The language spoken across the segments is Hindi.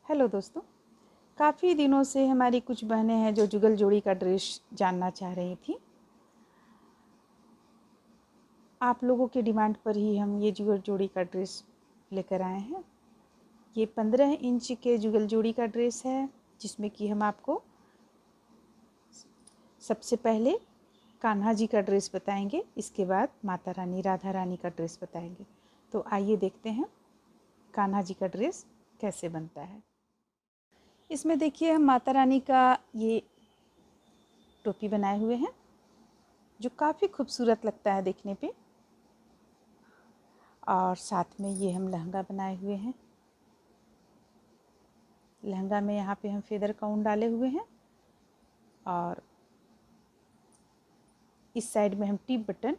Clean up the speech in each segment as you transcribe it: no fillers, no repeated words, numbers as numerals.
हेलो दोस्तों, काफ़ी दिनों से हमारी कुछ बहनें हैं जो जुगल जोड़ी का ड्रेस जानना चाह रही थी। आप लोगों के डिमांड पर ही हम ये जुगल जोड़ी का ड्रेस लेकर आए हैं। ये 15 इंच के जुगल जोड़ी का ड्रेस है, जिसमें कि हम आपको सबसे पहले कान्हा जी का ड्रेस बताएंगे, इसके बाद माता रानी राधा रानी का ड्रेस बताएंगे। तो आइए देखते हैं कान्हा जी का ड्रेस कैसे बनता है। इसमें देखिए हम माता रानी का ये टोपी बनाए हुए हैं, जो काफ़ी खूबसूरत लगता है देखने पे। और साथ में ये हम लहंगा बनाए हुए हैं। लहंगा में यहाँ पे हम फेदर का ऊन डाले हुए हैं और इस साइड में हम टिप बटन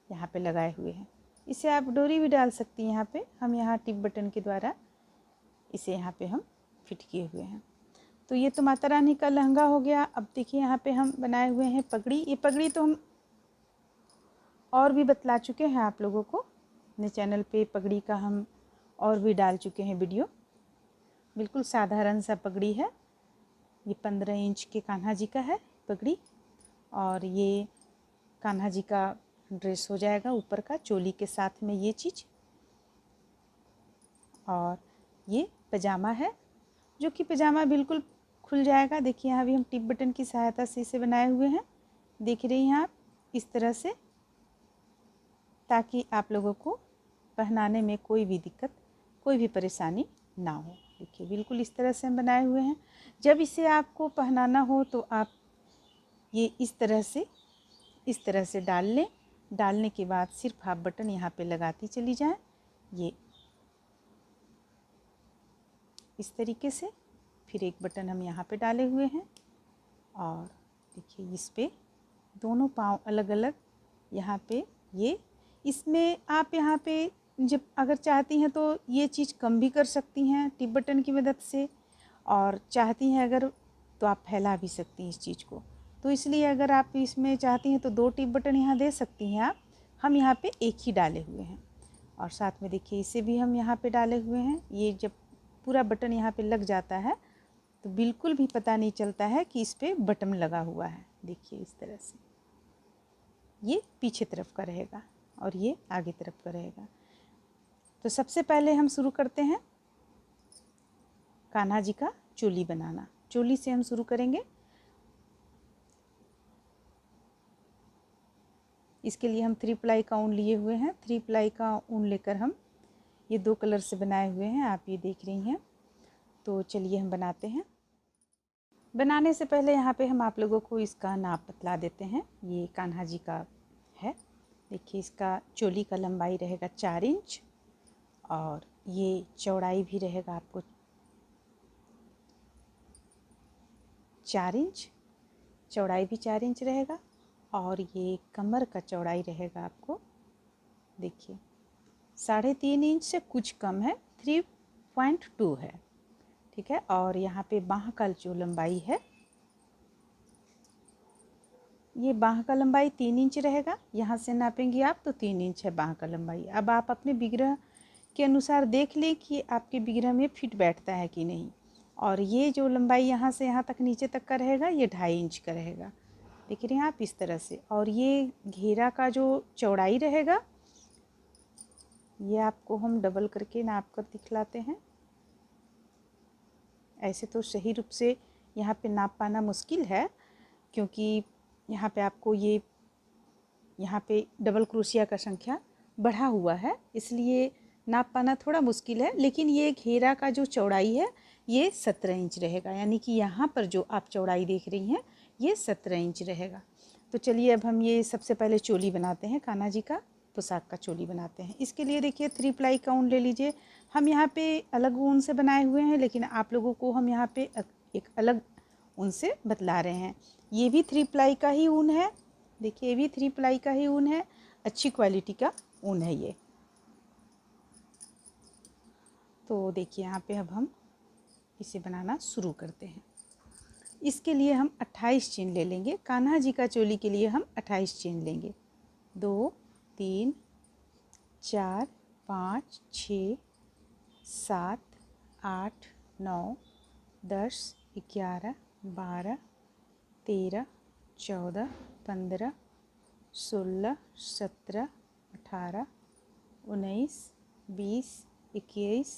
यहाँ पे लगाए हुए हैं। इसे आप डोरी भी डाल सकती हैं। यहाँ पे हम यहाँ टिप बटन के द्वारा इसे यहाँ पे हम फिट किए हुए हैं। तो ये तो माता रानी का लहंगा हो गया। अब देखिए यहाँ पे हम बनाए हुए हैं पगड़ी। ये पगड़ी तो हम और भी बतला चुके हैं आप लोगों को अपने चैनल पे। पगड़ी का हम और भी डाल चुके हैं वीडियो। बिल्कुल साधारण सा पगड़ी है। ये 15 इंच के कान्हा जी का है पगड़ी। और ये कान्हा जी का ड्रेस हो जाएगा ऊपर का, चोली के साथ में ये चीज़। और ये पजामा है, जो कि पजामा बिल्कुल खुल जाएगा। देखिए यहाँ भी हम टिप बटन की सहायता से इसे बनाए हुए हैं। देख रही हैं आप, इस तरह से, ताकि आप लोगों को पहनाने में कोई भी दिक्कत, कोई भी परेशानी ना हो। देखिए बिल्कुल इस तरह से हम बनाए हुए हैं। जब इसे आपको पहनाना हो तो आप ये इस तरह से डाल लें। डालने के बाद सिर्फ आप बटन यहाँ पे लगाती चली जाएं। ये इस तरीके से। फिर एक बटन हम यहाँ पे डाले हुए हैं और देखिए इस पे दोनों पाँव अलग अलग यहाँ पे ये। इसमें आप यहाँ पे जब अगर चाहती हैं तो ये चीज़ कम भी कर सकती हैं टिप बटन की मदद से, और चाहती हैं अगर तो आप फैला भी सकती हैं इस चीज़ को। तो इसलिए अगर आप इसमें चाहती हैं तो 2 टिप बटन यहाँ दे सकती हैं आप। हम यहाँ पे एक ही डाले हुए हैं। और साथ में देखिए इसे भी हम यहाँ पे डाले हुए हैं। ये जब पूरा बटन यहाँ पे लग जाता है तो बिल्कुल भी पता नहीं चलता है कि इस पर बटन लगा हुआ है। देखिए इस तरह से ये पीछे तरफ का रहेगा और ये आगे तरफ का रहेगा। तो सबसे पहले हम शुरू करते हैं कान्हा जी का चोली बनाना। चोली से हम शुरू करेंगे। इसके लिए हम 3 प्लाई का ऊन लिए हुए हैं। 3 प्लाई का ऊन लेकर हम ये 2 कलर से बनाए हुए हैं, आप ये देख रही हैं। तो चलिए हम बनाते हैं। बनाने से पहले यहाँ पे हम आप लोगों को इसका नाप बतला देते हैं। ये कान्हा जी का है। देखिए इसका चोली का लंबाई रहेगा 4 इंच और ये चौड़ाई भी रहेगा आपको 4 इंच। चौड़ाई भी 4 इंच रहेगा और ये कमर का चौड़ाई रहेगा आपको, देखिए 3.5 इंच से कुछ कम है, 3.2 है। ठीक है। और यहाँ पे बाह का जो लंबाई है, ये बाह का लंबाई 3 इंच रहेगा। यहाँ से नापेंगे आप तो 3 इंच है बाह का लंबाई। अब आप अपने बिगरह के अनुसार देख लें कि आपके बिगरह में फिट बैठता है कि नहीं। और ये जो लंबाई यहाँ से यहाँ तक नीचे तक का रहेगा, ये 2.5 इंच का रहेगा। देख रहे हैं आप इस तरह से। और ये घेरा का जो चौड़ाई रहेगा, ये आपको हम डबल करके नाप कर दिखलाते हैं। ऐसे तो सही रूप से यहाँ पे नाप पाना मुश्किल है, क्योंकि यहाँ पे आपको ये यहाँ पे डबल क्रोशिया का संख्या बढ़ा हुआ है, इसलिए नाप पाना थोड़ा मुश्किल है। लेकिन ये घेरा का जो चौड़ाई है ये 17 इंच रहेगा, यानी कि यहाँ पर जो आप चौड़ाई देख रही हैं ये 17 इंच रहेगा। तो चलिए अब हम ये सबसे पहले चोली बनाते हैं, कान्हा जी का पोशाक का चोली बनाते हैं। इसके लिए देखिए 3 प्लाई का ऊन ले लीजिए। हम यहाँ पे अलग ऊन से बनाए हुए हैं, लेकिन आप लोगों को हम यहाँ पे एक अलग ऊन से बतला रहे हैं। ये भी 3 प्लाई का ही ऊन है। देखिए ये भी 3 प्लाई का ही ऊन है, अच्छी क्वालिटी का ऊन है ये। तो देखिए यहाँ पे अब हम इसे बनाना शुरू करते हैं। इसके लिए हम 28 चेन ले लेंगे। कान्हा जी का चोली के लिए हम 28 चेन लेंगे। 2 3 4 5 6 7 8 9 10, 11, 12, 13, 14, 15, 16, 17, 18, 19, 20, 21,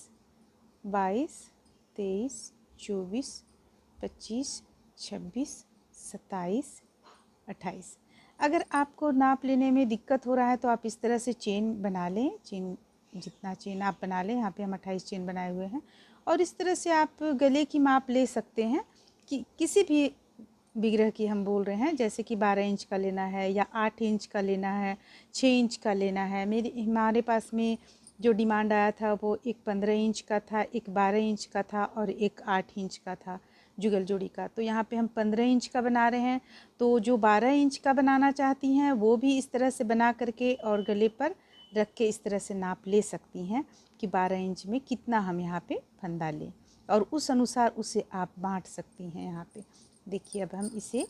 22, 23, 24, 25, 26, 27, 28। अगर आपको नाप लेने में दिक्कत हो रहा है तो आप इस तरह से चेन बना लें। चेन जितना चेन आप बना लें, यहाँ पे हम 28 चेन बनाए हुए हैं। और इस तरह से आप गले की माप ले सकते हैं कि किसी भी विग्रह की हम बोल रहे हैं, जैसे कि 12 इंच का लेना है या 8 इंच का लेना है, 6 इंच का लेना है। हमारे पास में जो डिमांड आया था वो एक 15 इंच का था, एक 12 इंच का था और एक 8 इंच का था जुगल जोड़ी का। तो यहाँ पे हम 15 इंच का बना रहे हैं। तो जो 12 इंच का बनाना चाहती हैं वो भी इस तरह से बना करके और गले पर रख के इस तरह से नाप ले सकती हैं कि 12 इंच में कितना हम यहाँ पे फंदा लें, और उस अनुसार उसे आप बांट सकती हैं। यहाँ पे देखिए अब हम इसे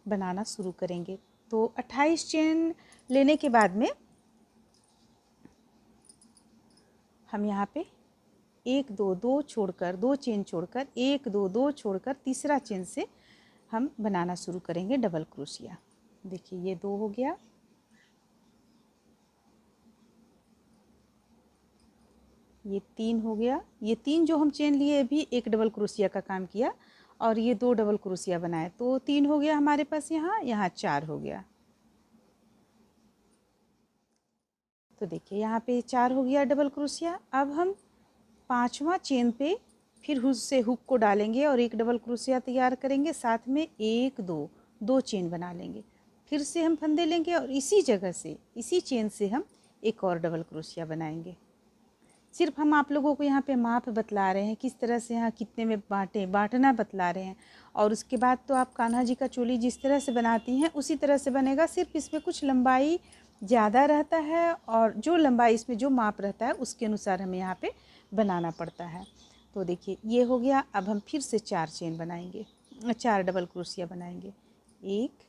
बनाना शुरू करेंगे। तो 28 चेन लेने के बाद में हम यहाँ पे 1 2 2 छोड़कर 2 चेन छोड़कर 1 2 2 छोड़कर तीसरा चेन से हम बनाना शुरू करेंगे डबल क्रोशिया। देखिए ये 2 हो गया, ये 3 हो गया, ये 3 जो हम चेन लिए भी एक डबल क्रोशिया का काम किया और ये 2 डबल क्रोशिया बनाए, तो 3 हो गया हमारे पास। यहाँ 4 हो गया। तो देखिए यहाँ पे 4 हो गया डबल क्रोशिया। अब हम 5वां चेन पे फिर उससे हुक को डालेंगे और एक डबल क्रोशिया तैयार करेंगे, साथ में 1 2 2 चेन बना लेंगे। फिर से हम फंदे लेंगे और इसी जगह से इसी चेन से हम एक और डबल क्रोशिया बनाएंगे। सिर्फ हम आप लोगों को यहाँ पे माप बतला रहे हैं, किस तरह से यहाँ कितने में बांटना बतला रहे हैं। और उसके बाद तो आप कान्हा जी का चोली जिस तरह से बनाती हैं उसी तरह से बनेगा, सिर्फ इसमें कुछ लंबाई ज़्यादा रहता है और जो लंबाई इसमें जो माप रहता है उसके अनुसार हमें यहाँ पे बनाना पड़ता है। तो देखिए ये हो गया। अब हम फिर से 4 चेन बनाएंगे, 4 डबल क्रोशिया बनाएंगे। 1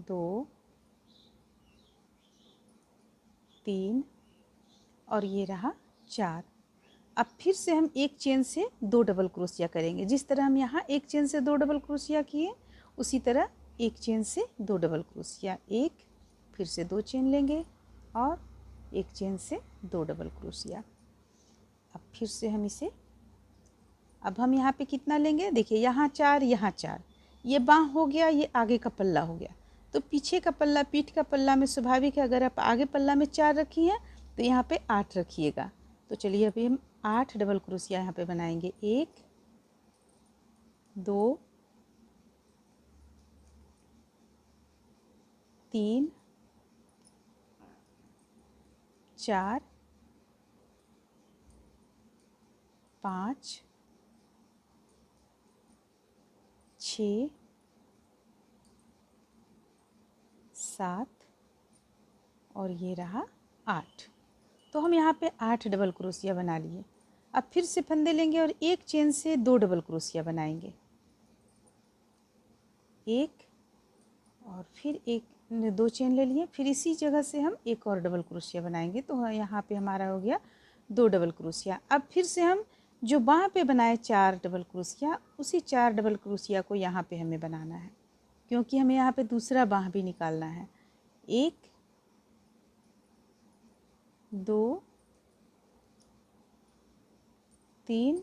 2 3 और ये रहा 4। अब फिर से हम एक चेन से 2 डबल क्रोशिया करेंगे। जिस तरह हम यहाँ एक चेन से 2 डबल क्रोशिया किए उसी तरह एक चेन से 2 डबल क्रोशिया, एक फिर से 2 चेन लेंगे और एक चेन से 2 डबल क्रोशिया। अब फिर से हम इसे, अब हम यहाँ पे कितना लेंगे, देखिए यहाँ 4 यहाँ 4, ये बाँह हो गया, ये आगे का पल्ला हो गया। तो पीछे का पल्ला, पीठ का पल्ला में स्वाभाविक है अगर आप आगे पल्ला में 4 रखी हैं तो यहाँ पे 8 रखिएगा। तो चलिए अभी हम 8 डबल क्रोशिया यहाँ पे बनाएंगे। 1 2 3 4 5 6 7 और ये रहा 8। तो हम यहाँ पे 8 डबल क्रोशिया बना लिए। अब फिर से फंदे लेंगे और एक चेन से 2 डबल क्रोशिया बनाएंगे, एक और फिर एक 2 चेन ले लिए, फिर इसी जगह से हम एक और डबल क्रोशिया बनाएंगे। तो यहाँ पे हमारा हो गया 2 डबल क्रोशिया। अब फिर से हम जो बाँह पे बनाए 4 डबल क्रोशिया, उसी 4 डबल क्रोशिया को यहाँ पे हमें बनाना है, क्योंकि हमें यहाँ पे दूसरा बाँह भी निकालना है। 1 2 3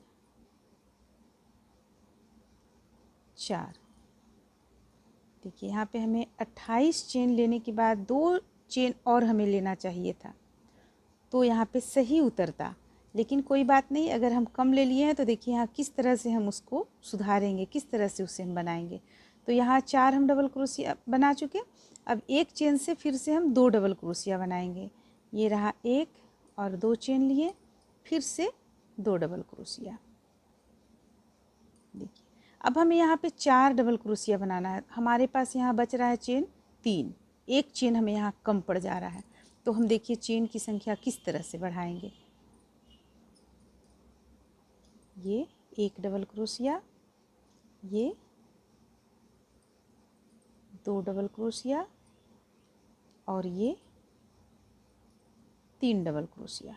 4। देखिए यहाँ पे हमें 28 चेन लेने के बाद 2 चेन और हमें लेना चाहिए था, तो यहाँ पे सही उतरता। लेकिन कोई बात नहीं, अगर हम कम ले लिए हैं तो देखिए यहाँ किस तरह से हम उसको सुधारेंगे, किस तरह से उसे हम बनाएंगे। तो यहाँ 4 हम डबल क्रोशिया बना चुके। अब एक चेन से फिर से हम 2 डबल क्रोशिया बनाएंगे। ये रहा 1 और 2 चेन लिए, फिर से 2 डबल क्रोशिया। देखिए अब हमें यहाँ पे 4 डबल क्रोशिया बनाना है। हमारे पास यहाँ बच रहा है चेन 3, एक चेन हमें यहाँ कम पड़ जा रहा है। तो हम देखिए चेन की संख्या किस तरह से बढ़ाएंगे। ये 1 डबल क्रोशिया, ये 2 डबल क्रोशिया और ये 3 डबल क्रोशिया।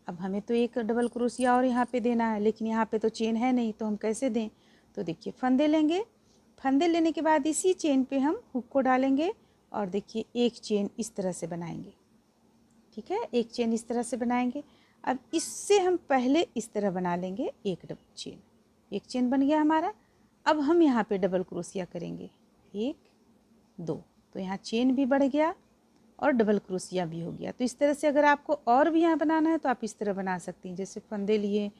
अब हमें तो एक डबल क्रोशिया और यहाँ पे देना है, लेकिन यहाँ पे तो चेन है नहीं, तो हम कैसे दें। तो देखिए फंदे लेंगे, फंदे लेने के बाद इसी चेन पे हम हुक को डालेंगे और देखिए एक चेन इस तरह से बनाएंगे। ठीक है, एक चेन इस तरह से बनाएंगे। अब इससे हम पहले इस तरह बना लेंगे एक डबल चेन, एक चेन बन गया हमारा। अब हम यहाँ पे डबल क्रोशिया करेंगे, 1 2, तो यहाँ चेन भी बढ़ गया और डबल क्रोशिया भी हो गया। तो इस तरह से अगर आपको और भी यहाँ बनाना है तो आप इस तरह बना सकती हैं। जैसे फंदे लिए,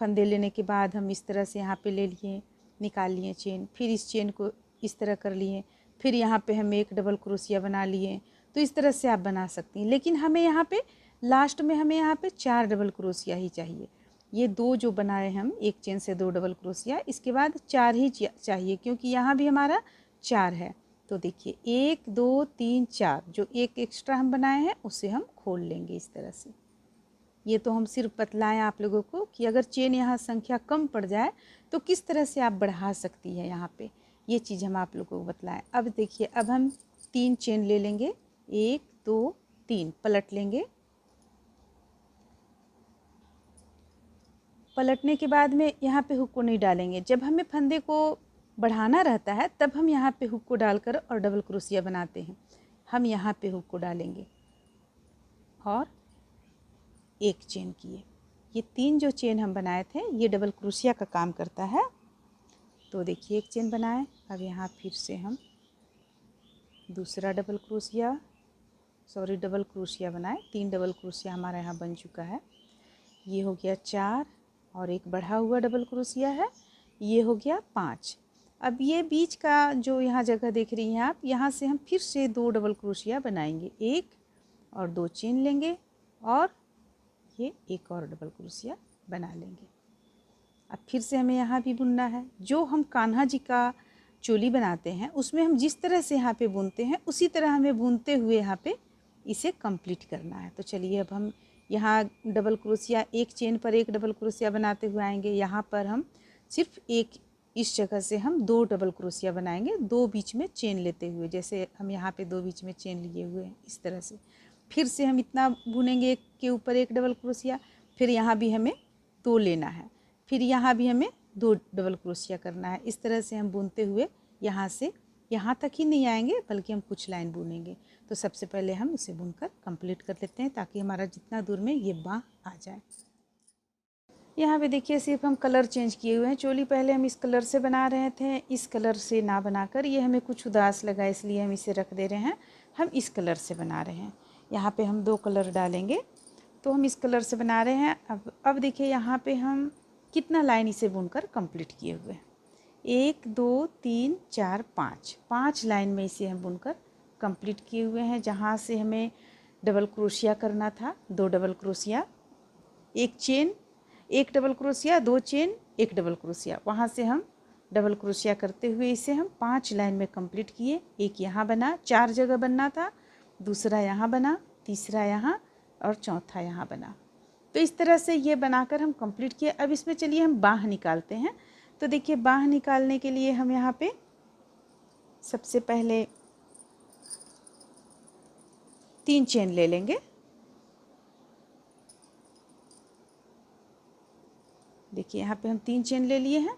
फंदे लेने के बाद हम इस तरह से यहाँ पे ले लिए, निकाल लिए चेन, फिर इस चेन को इस तरह कर लिए, फिर यहाँ पे हम एक डबल क्रोशिया बना लिए। तो इस तरह से आप बना सकती हैं, लेकिन हमें यहाँ पे लास्ट में हमें यहाँ पे 4 डबल क्रोशिया ही चाहिए। ये 2 जो बनाए हम, एक चेन से 2 डबल क्रोशिया, इसके बाद 4 ही चाहिए, क्योंकि यहाँ भी हमारा 4 है। तो देखिए 1 2 3 4, जो एक एक्स्ट्रा हम बनाए हैं उसे हम खोल लेंगे इस तरह से। ये तो हम सिर्फ बतलाएं आप लोगों को कि अगर चेन यहाँ संख्या कम पड़ जाए तो किस तरह से आप बढ़ा सकती है यहाँ पे, ये चीज़ हम आप लोगों को बतलाएं। अब देखिए अब हम 3 चेन ले लेंगे, 1 2 3, पलट लेंगे। पलटने के बाद में यहाँ पे हुक को नहीं डालेंगे। जब हमें फंदे को बढ़ाना रहता है तब हम यहाँ पे हुक को डालकर और डबल क्रोशिया बनाते हैं। हम यहाँ पे हुक को डालेंगे और एक चेन किए। ये 3 जो चेन हम बनाए थे ये डबल क्रोशिया का काम करता है। तो देखिए एक चेन बनाए, अब यहाँ फिर से हम दूसरा डबल क्रोशिया बनाए। 3 डबल क्रोशिया हमारा यहाँ बन चुका है। ये हो गया 4 और एक बढ़ा हुआ डबल क्रोशिया है, ये हो गया 5। अब ये बीच का जो यहाँ जगह देख रही हैं आप, यहाँ से हम फिर से 2 डबल क्रोशिया बनाएंगे, 1 और 2 चेन लेंगे और ये एक और डबल क्रोशिया बना लेंगे। अब फिर से हमें यहाँ भी बुनना है। जो हम कान्हा जी का चोली बनाते हैं उसमें हम जिस तरह से यहाँ पे बुनते हैं उसी तरह हमें बुनते हुए यहाँ पे इसे कंप्लीट करना है। तो चलिए अब हम यहाँ डबल क्रोशिया, एक चेन पर एक डबल क्रोशिया बनाते हुए आएंगे। यहाँ पर हम सिर्फ एक, इस जगह से हम 2 डबल क्रोशिया बनाएंगे, 2 बीच में चेन लेते हुए, जैसे हम यहाँ पे 2 बीच में चेन लिए हुए हैं इस तरह से। फिर से हम इतना बुनेंगे, एक के ऊपर एक डबल क्रोशिया, फिर यहाँ भी हमें 2 लेना है, फिर यहाँ भी हमें 2 डबल क्रोशिया करना है। इस तरह से हम बुनते हुए यहाँ से यहाँ तक ही नहीं आएंगे, बल्कि हम कुछ लाइन बुनेंगे। तो सबसे पहले हम इसे बुनकर कंप्लीट कर लेते हैं ताकि हमारा जितना दूर में ये बाँह आ जाए। यहाँ पे देखिए सिर्फ हम कलर चेंज किए हुए हैं। चोली पहले हम इस कलर से बना रहे थे, इस कलर से ना बनाकर, ये हमें कुछ उदास लगा इसलिए हम इसे रख दे रहे हैं, हम इस कलर से बना रहे हैं। यहाँ पे हम 2 कलर डालेंगे, तो हम इस कलर से बना रहे हैं। अब देखिए यहाँ पे हम कितना लाइन इसे बुनकर कंप्लीट किए हुए हैं, 1 2 3 4 5, 5 लाइन में इसे हम बुनकर कंप्लीट किए हुए हैं। जहाँ से हमें डबल क्रोशिया करना था, 2 डबल क्रोशिया, एक चेन, एक डबल क्रोशिया, 2 चेन, एक डबल क्रोशिया, वहाँ से हम डबल क्रोशिया करते हुए इसे हम 5 लाइन में कंप्लीट किए। एक यहाँ बना, 4 जगह बनना था, दूसरा यहाँ बना, तीसरा यहाँ और चौथा यहाँ बना। तो इस तरह से ये बनाकर हम कंप्लीट किए। अब इसमें चलिए हम बाँह निकालते हैं। तो देखिए बाँह निकालने के लिए हम यहाँ पे सबसे पहले 3 चेन ले लेंगे। देखिए यहाँ पे हम 3 चेन ले लिए हैं।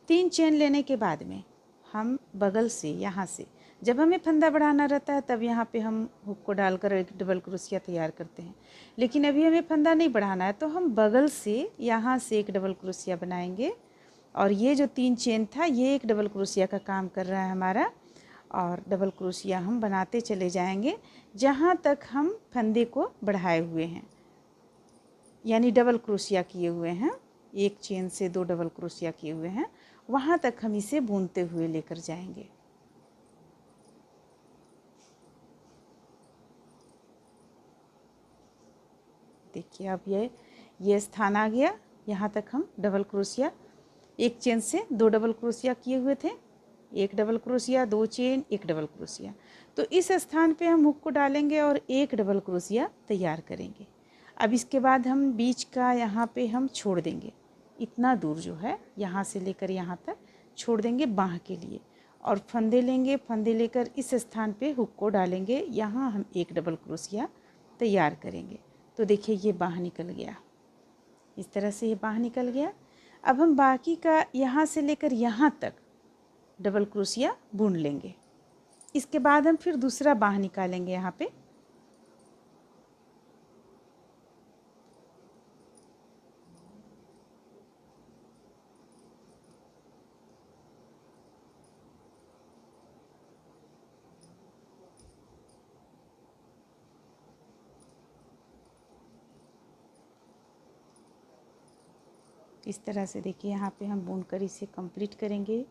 3 चेन लेने के बाद में हम बगल से, यहाँ से जब हमें फंदा बढ़ाना रहता है तब यहाँ पे हम हुक को डालकर एक डबल क्रोशिया तैयार करते हैं, लेकिन अभी हमें फंदा नहीं बढ़ाना है तो हम बगल से यहाँ से एक डबल क्रोशिया बनाएंगे। और ये जो 3 चेन था ये एक डबल क्रोशिया का काम कर रहा है हमारा, और डबल क्रोशिया हम बनाते चले जाएंगे जहाँ तक हम फंदे को बढ़ाए हुए हैं, यानी डबल क्रोशिया किए हुए हैं, एक चेन से 2 डबल क्रोशिया किए हुए हैं, वहाँ तक हम इसे बुनते हुए लेकर जाएंगे। देखिए अब ये स्थान आ गया, यहाँ तक हम डबल क्रोशिया, एक चेन से 2 डबल क्रोशिया किए हुए थे, एक डबल क्रोशिया, 2 चेन, एक डबल क्रोशिया। तो इस स्थान पे हम हुक को डालेंगे और एक डबल क्रोशिया तैयार करेंगे। अब इसके बाद हम बीच का यहाँ पे हम छोड़ देंगे, इतना दूर जो है यहाँ से लेकर यहाँ तक छोड़ देंगे बाँह के लिए, और फंदे लेंगे, फंदे लेकर इस स्थान पे हुक को डालेंगे, यहाँ हम एक डबल क्रोशिया तैयार करेंगे। तो देखिए ये बाँह निकल गया। इस तरह से ये बाँह निकल गया। अब हम बाकी का यहाँ से लेकर यहाँ तक डबल क्रोशिया बुन लेंगे। इसके बाद हम फिर दूसरा बाँह निकालेंगे यहाँ पे। इस तरह से देखिए यहाँ पे हम बुनकर इसे कंप्लीट करेंगे।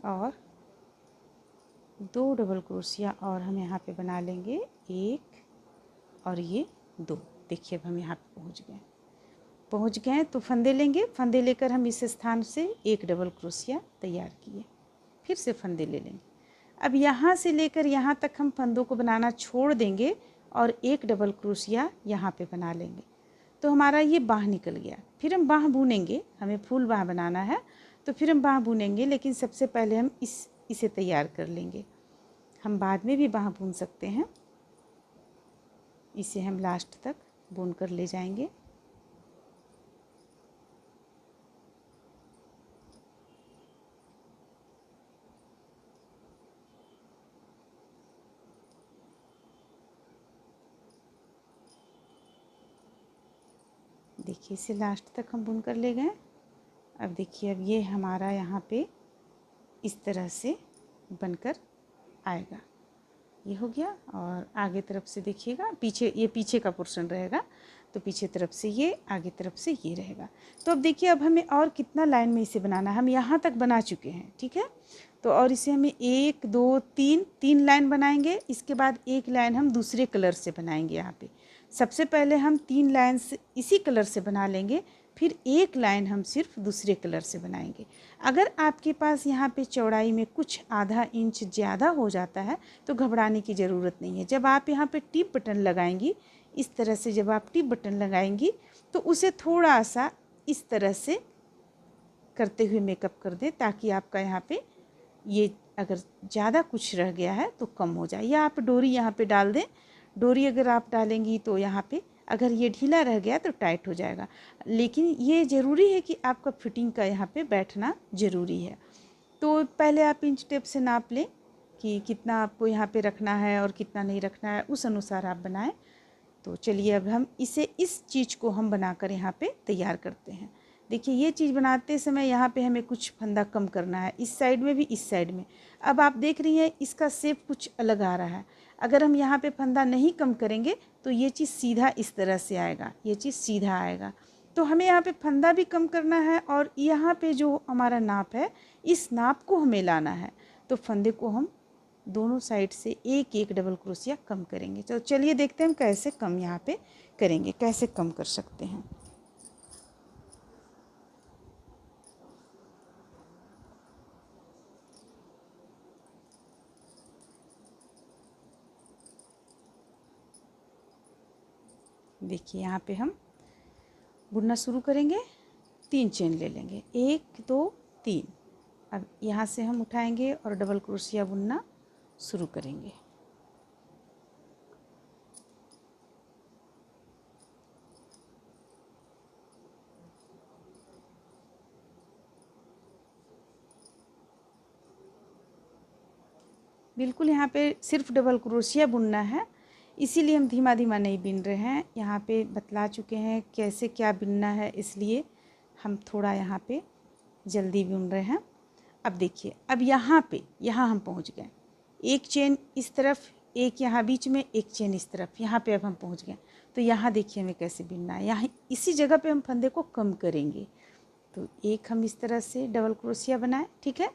और 2 डबल क्रोशिया और हम यहाँ पे बना लेंगे, 1 और ये 2। देखिए अब हम यहाँ पे पहुँच गए तो फंदे लेंगे। फंदे लेकर हम इस स्थान से 1 डबल क्रोशिया तैयार किए, फिर से फंदे ले लेंगे। अब यहाँ से लेकर यहाँ तक हम फंदों को बनाना छोड़ देंगे और 1 डबल क्रोशिया यहाँ पे बना लेंगे। तो हमारा ये बाँह निकल गया। फिर हम बाँह बुनेंगे, हमें फुल बाँह बनाना है तो फिर हम बाँह बुनेंगे, लेकिन सबसे पहले हम इसे तैयार कर लेंगे। हम बाद में भी बाँह बुन सकते हैं। इसे हम लास्ट तक बुन कर ले जाएंगे। देखिए इसे लास्ट तक हम बुन कर ले गए। अब देखिए अब ये हमारा यहाँ पे इस तरह से बनकर आएगा। ये हो गया और आगे तरफ से देखिएगा, पीछे ये पीछे का पोर्शन रहेगा तो पीछे तरफ से ये, आगे तरफ से ये रहेगा। तो अब देखिए अब हमें और कितना लाइन में इसे बनाना है। हम यहाँ तक बना चुके हैं, ठीक है। तो और इसे हमें 1 2 3 लाइन बनाएंगे। इसके बाद 1 लाइन हम दूसरे कलर से बनाएंगे। यहाँ पे सबसे पहले हम 3 लाइन से इसी कलर से बना लेंगे, फिर 1 लाइन हम सिर्फ दूसरे कलर से बनाएंगे। अगर आपके पास यहाँ पे चौड़ाई में कुछ आधा इंच ज़्यादा हो जाता है तो घबराने की ज़रूरत नहीं है। जब आप यहाँ पे टिप बटन लगाएंगी, इस तरह से जब आप टिप बटन लगाएंगी तो उसे थोड़ा सा इस तरह से करते हुए मेकअप कर दें, ताकि आपका यहाँ पे ये अगर ज़्यादा कुछ रह गया है तो कम हो जाए। या आप डोरी यहाँ पे डाल दें। डोरी अगर आप डालेंगी तो यहाँ पे अगर ये ढीला रह गया तो टाइट हो जाएगा। लेकिन ये ज़रूरी है कि आपका फिटिंग का यहाँ पे बैठना ज़रूरी है। तो पहले आप इंच टेप से नाप लें कि कितना आपको यहाँ पे रखना है और कितना नहीं रखना है, उस अनुसार आप बनाएं। तो चलिए अब हम इस चीज़ को हम बनाकर यहाँ पे तैयार करते हैं। देखिए ये चीज़ बनाते समय यहाँ पे हमें कुछ फंदा कम करना है, इस साइड में भी, इस साइड में। अब आप देख रही हैं इसका शेप कुछ अलग आ रहा है। अगर हम यहाँ पे फंदा नहीं कम करेंगे तो ये चीज़ सीधा इस तरह से आएगा, ये चीज़ सीधा आएगा। तो हमें यहाँ पे फंदा भी कम करना है और यहाँ पे जो हमारा नाप है, इस नाप को हमें लाना है। तो फंदे को हम दोनों साइड से 1 डबल क्रोशिया कम करेंगे। तो चलिए देखते हैं हम कैसे कम यहाँ पे करेंगे, कैसे कम कर सकते हैं। देखिए यहाँ पे हम बुनना शुरू करेंगे। 3 चेन ले लेंगे, 1 2 3। अब यहाँ से हम उठाएंगे और डबल क्रोशिया बुनना शुरू करेंगे। बिल्कुल यहाँ पे सिर्फ डबल क्रोशिया बुनना है, इसीलिए हम धीमा धीमा नहीं बुन रहे हैं। यहाँ पे बतला चुके हैं कैसे क्या बुनना है, इसलिए हम थोड़ा यहाँ पे जल्दी बुन रहे हैं। अब देखिए अब यहाँ हम पहुँच गए। 1 चेन इस तरफ, 1 यहाँ बीच में, 1 चेन इस तरफ, यहाँ पे अब हम पहुँच गए। तो यहाँ देखिए हमें कैसे बुनना है। यहाँ इसी जगह पे हम फंदे को कम करेंगे। तो 1 हम इस तरह से डबल क्रोशिया बनाए, ठीक है।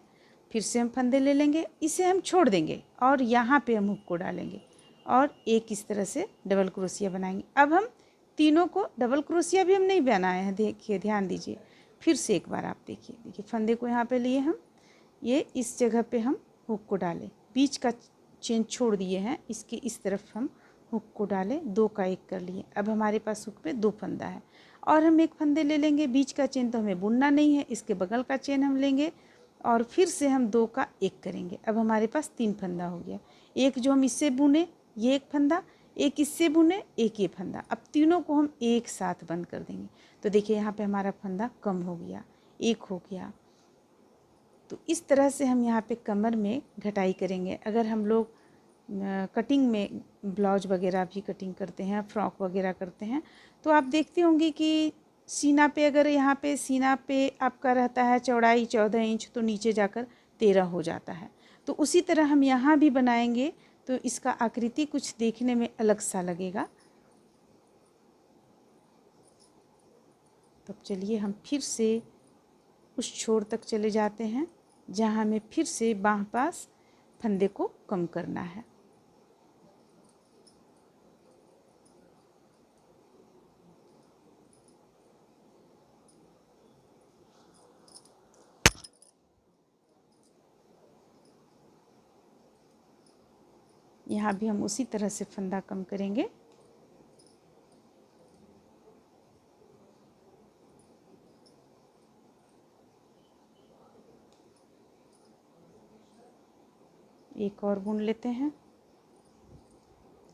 फिर से हम फंदे ले लेंगे, इसे हम छोड़ देंगे और यहाँ पे हम हुक को डालेंगे और 1 इस तरह से डबल क्रोशिया बनाएंगे। अब हम तीनों को डबल क्रोशिया भी हम नहीं बनाए हैं, देखिए ध्यान दीजिए। फिर से एक बार आप देखिए फंदे को यहाँ पे लिए हम, ये इस जगह पे हम हुक को डालें, बीच का चेन छोड़ दिए हैं, इसके इस तरफ हम हुक को डालें, 2 का 1 कर लिए। अब हमारे पास हुक पे 2 फंदा है और हम एक फंदे ले लेंगे। बीच का चेन तो हमें बुनना नहीं है, इसके बगल का चेन हम लेंगे और फिर से हम 2 का 1 करेंगे। अब हमारे पास 3 फंदा हो गया। एक जो हम इससे बुने ये एक फंदा, एक इससे बुने, एक ये फंदा। अब तीनों को हम एक साथ बंद कर देंगे। तो देखिए यहाँ पे हमारा फंदा कम हो गया, 1 हो गया। तो इस तरह से हम यहाँ पे कमर में घटाई करेंगे। अगर हम लोग कटिंग में ब्लाउज वगैरह भी कटिंग करते हैं, फ्रॉक वगैरह करते हैं, तो आप देखते होंगे कि सीना पे, अगर यहाँ पे सीना पे आपका रहता है चौड़ाई 14 इंच, तो नीचे जाकर 13 हो जाता है। तो उसी तरह हम यहाँ भी बनाएंगे तो इसका आकृति कुछ देखने में अलग सा लगेगा। तब चलिए हम फिर से उस छोर तक चले जाते हैं जहाँ हमें फिर से बाँह पास फंदे को कम करना है। यहाँ भी हम उसी तरह से फंदा कम करेंगे। एक और बुन लेते हैं।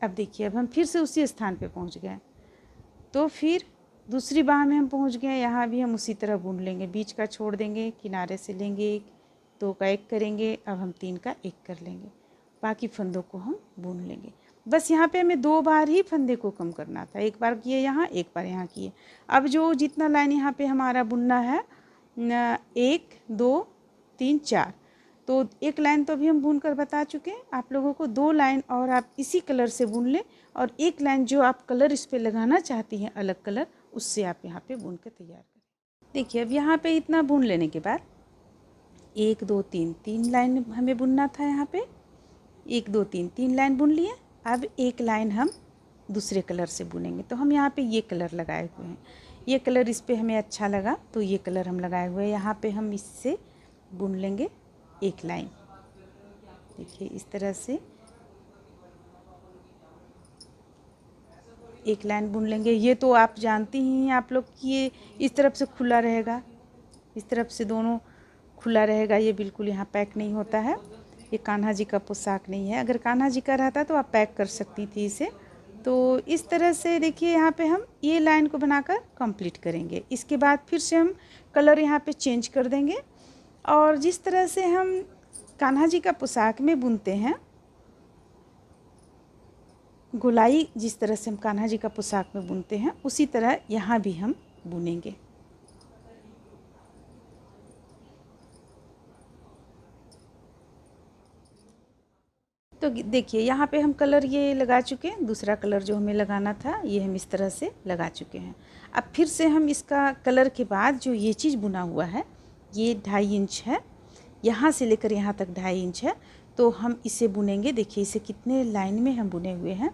अब देखिए, अब हम फिर से उसी स्थान पे पहुँच गए। तो फिर दूसरी बाह में हम पहुँच गए, यहाँ भी हम उसी तरह बुन लेंगे। बीच का छोड़ देंगे, किनारे से लेंगे, 2 का 1 करेंगे। अब हम 3 का 1 कर लेंगे, बाकी फंदों को हम बुन लेंगे। बस यहाँ पे हमें 2 बार ही फंदे को कम करना था। एक बार किए यहाँ, एक बार यहाँ किए। अब जो जितना लाइन यहाँ पे हमारा बुनना है, 1 2 3 4, तो एक लाइन तो अभी हम बुन कर बता चुके हैं आप लोगों को। 2 लाइन और आप इसी कलर से बुन लें और एक लाइन जो आप कलर इस पे लगाना चाहती हैं अलग कलर, उससे आप यहाँ पे बुन के तैयार करें। देखिए, अब यहाँ पे इतना बुन लेने के बाद 1 2 3 3 लाइन हमें बुनना था। यहाँ पे 1 2 3 3 लाइन बुन लिए। अब एक लाइन हम दूसरे कलर से बुनेंगे। तो हम यहाँ पे ये कलर लगाए हुए हैं, ये कलर इस पे हमें अच्छा लगा तो ये कलर हम लगाए हुए हैं। यहाँ पे हम इससे बुन लेंगे एक लाइन। देखिए, इस तरह से एक लाइन बुन लेंगे। ये तो आप जानती ही हैं आप लोग कि ये इस तरफ से खुला रहेगा, इस तरफ से दोनों खुला रहेगा। ये बिल्कुल यहाँ पैक नहीं होता है। ये कान्हा जी का पोशाक नहीं है। अगर कान्हा जी का रहता तो आप पैक कर सकती थी इसे। तो इस तरह से देखिए, यहाँ पे हम ये लाइन को बनाकर कंप्लीट करेंगे। इसके बाद फिर से हम कलर यहाँ पे चेंज कर देंगे और जिस तरह से हम कान्हा जी का पोशाक में बुनते हैं, गोलाई जिस तरह से हम कान्हा जी का पोशाक में बुनते हैं, उसी तरह यहाँ भी हम बुनेंगे। तो देखिए, यहाँ पे हम कलर ये लगा चुके हैं। दूसरा कलर जो हमें लगाना था ये हम इस तरह से लगा चुके हैं। अब फिर से हम इसका कलर के बाद जो ये चीज़ बुना हुआ है, ये 2.5 इंच है, यहाँ से लेकर यहाँ तक 2.5 इंच है। तो हम इसे बुनेंगे। देखिए, इसे कितने लाइन में हम बुने हुए हैं,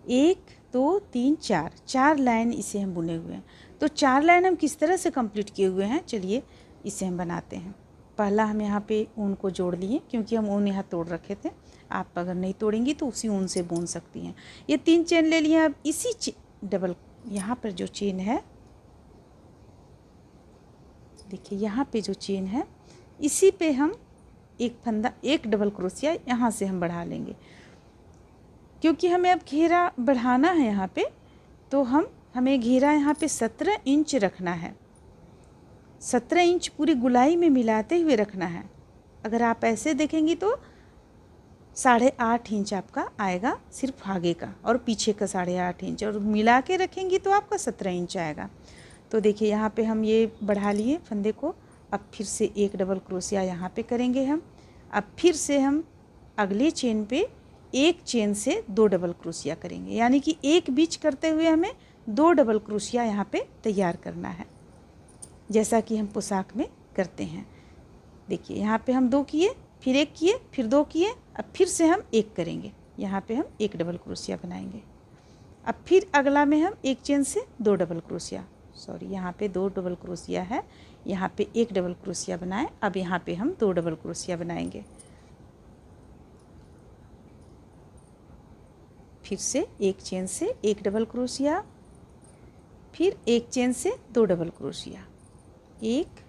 1 2 3 4, 4 लाइन इसे हम बुने हुए हैं। तो 4 लाइन हम किस तरह से कंप्लीट किए हुए हैं, चलिए इसे हम बनाते हैं। पहला हम यहाँ पे ऊन को जोड़ लिए, क्योंकि हम ऊन यहाँ तोड़ रखे थे। आप अगर नहीं तोड़ेंगी तो उसी ऊन से बुन सकती हैं। ये 3 चेन ले लिए। अब इसी डबल यहाँ पर जो चेन है, देखिए यहाँ पे जो चेन है, इसी पे हम एक फंदा, एक डबल क्रोशिया यहाँ से हम बढ़ा लेंगे। क्योंकि हमें अब घेरा बढ़ाना है यहाँ पे, तो हमें घेरा यहाँ पे 17 इंच रखना है। 17 इंच पूरी गुलाई में मिलाते हुए रखना है। अगर आप ऐसे देखेंगी तो 8.5 इंच आपका आएगा सिर्फ आगे का, और पीछे का 8.5 इंच, और मिला के रखेंगी तो आपका 17 इंच आएगा। तो देखिए, यहाँ पे हम ये बढ़ा लिए फंदे को। अब फिर से एक डबल क्रोशिया यहाँ पे करेंगे हम। अब फिर से हम अगले चेन पे एक चेन से 2 डबल क्रोशिया करेंगे, यानी कि एक बीच करते हुए हमें 2 डबल क्रोशिया यहाँ पे तैयार करना है, जैसा कि हम पोशाक में करते हैं। देखिए, यहाँ पे हम 2 किए, फिर 1 किए, फिर 2 किए। अब फिर से हम 1 करेंगे, यहाँ पे हम 1 डबल क्रोशिया बनाएंगे। अब फिर अगला में हम एक चेन से 2 डबल क्रोशिया, सॉरी यहाँ पे 2 डबल क्रोशिया है, यहाँ पे 1 डबल क्रोशिया बनाए। अब यहाँ पे हम 2 डबल क्रोशिया बनाएंगे। फिर से एक चेन से एक डबल क्रोशिया, फिर एक चेन से दो डबल क्रोशिया, एक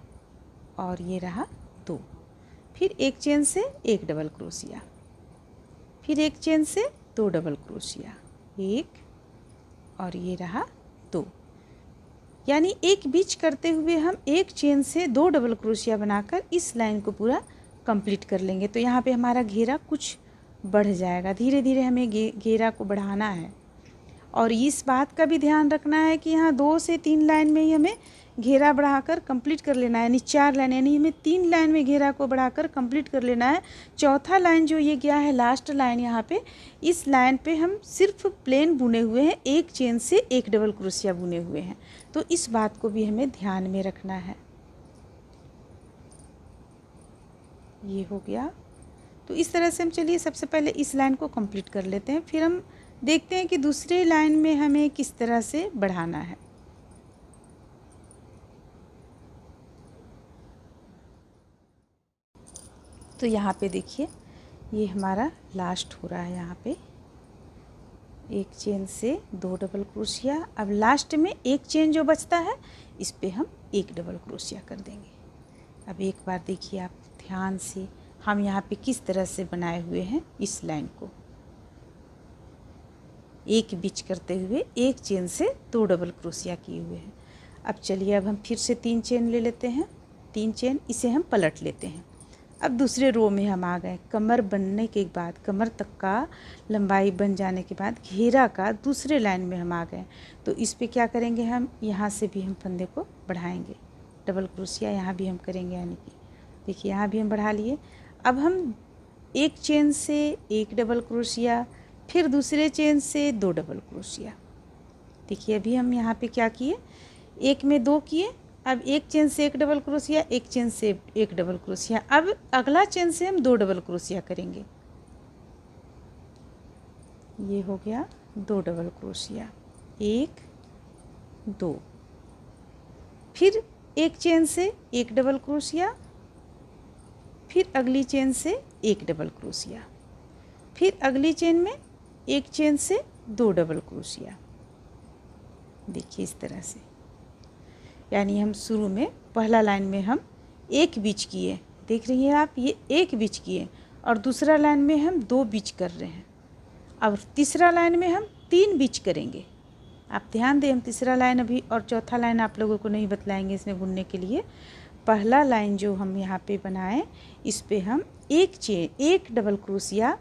और ये रहा दो, फिर एक चेन से एक डबल क्रोशिया, फिर एक चेन से दो डबल क्रोशिया, एक और ये रहा दो। यानी एक बीच करते हुए हम एक चेन से दो डबल क्रोशिया बनाकर इस लाइन को पूरा कंप्लीट कर लेंगे। तो यहाँ पे हमारा घेरा कुछ बढ़ जाएगा, धीरे धीरे हमें घेरा को बढ़ाना है। और इस बात का भी ध्यान रखना है कि यहाँ 2 से 3 लाइन में ही हमें घेरा बढ़ाकर कंप्लीट कर लेना है, यानी 4 लाइन, यानी हमें 3 लाइन में घेरा को बढ़ाकर कंप्लीट कर लेना है। चौथा लाइन जो ये गया है लास्ट लाइन, यहाँ पे इस लाइन पे हम सिर्फ प्लेन बुने हुए हैं, एक चेन से एक डबल क्रोशिया बुने हुए हैं। तो इस बात को भी हमें ध्यान में रखना है। ये हो गया। तो इस तरह से हम चलिए सबसे पहले इस लाइन को कंप्लीट कर लेते हैं, फिर हम देखते हैं कि दूसरे लाइन में हमें किस तरह से बढ़ाना है। तो यहाँ पे देखिए ये हमारा लास्ट हो रहा है, यहाँ पे एक चेन से दो डबल क्रोशिया। अब लास्ट में एक चेन जो बचता है इस पे हम एक डबल क्रोशिया कर देंगे। अब एक बार देखिए आप ध्यान से, हम यहाँ पे किस तरह से बनाए हुए हैं इस लाइन को, एक बीच करते हुए एक चेन से दो डबल क्रोशिया किए हुए हैं। अब चलिए अब हम फिर से 3 चेन ले लेते हैं, 3 चेन, इसे हम पलट लेते हैं। अब दूसरे रो में हम आ गए। कमर बनने के बाद, कमर तक का लंबाई बन जाने के बाद घेरा का दूसरे लाइन में हम आ गए। तो इस पे क्या करेंगे, हम यहाँ से भी हम फंदे को बढ़ाएंगे, डबल क्रोशिया यहाँ भी हम करेंगे, यानी कि देखिए यहाँ भी हम बढ़ा लिए। अब हम एक चेन से एक डबल क्रोशिया, फिर दूसरे चेन से दो डबल क्रोशिया। देखिए अभी हम यहाँ पे क्या किए, एक में दो किए, अब एक चेन से एक डबल क्रोशिया, एक चेन से एक डबल क्रोशिया। अब अगला चेन से हम दो डबल क्रोशिया करेंगे। ये हो गया दो डबल क्रोशिया, एक दो, फिर एक चेन से एक डबल क्रोशिया, फिर अगली चेन से एक डबल क्रोशिया, फिर अगली चेन में एक चेन से दो डबल क्रोशिया। देखिए इस तरह से, यानी हम शुरू में पहला लाइन में हम एक बीच किए, देख रही हैं आप, ये एक बीच किए, और दूसरा लाइन में हम दो बीच कर रहे हैं। अब तीसरा लाइन में हम 3 बीच करेंगे। आप ध्यान दें, हम तीसरा लाइन अभी और चौथा लाइन आप लोगों को नहीं बतलाएंगे इसमें बुनने के लिए। पहला लाइन जो हम यहाँ पे बनाए, इस पे हम एक डबल क्रोशिया,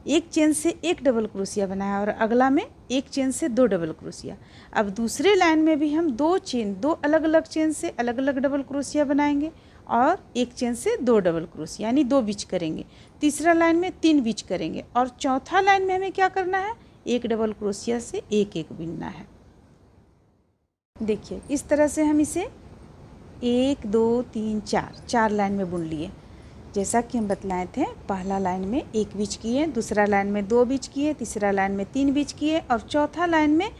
एक चेन से एक डबल क्रोशिया बनाया, और अगला में एक चेन से दो डबल क्रोशिया। अब दूसरे लाइन में भी हम दो अलग अलग चेन से अलग अलग डबल क्रोशिया बनाएंगे, और एक चेन से दो डबल क्रोशिया, यानी 2 बीच करेंगे। तीसरा लाइन में 3 बीच करेंगे, और चौथा लाइन में हमें क्या करना है, एक डबल क्रोशिया से एक एक बुनना है। देखिए इस तरह से हम इसे 1 2 3 4 लाइन में बुन लिए। जैसा कि हम बतलाए थे, पहला लाइन में एक बीच किए, दूसरा लाइन में 2 बीच किए, तीसरा लाइन में 3 बीच किए, और चौथा लाइन में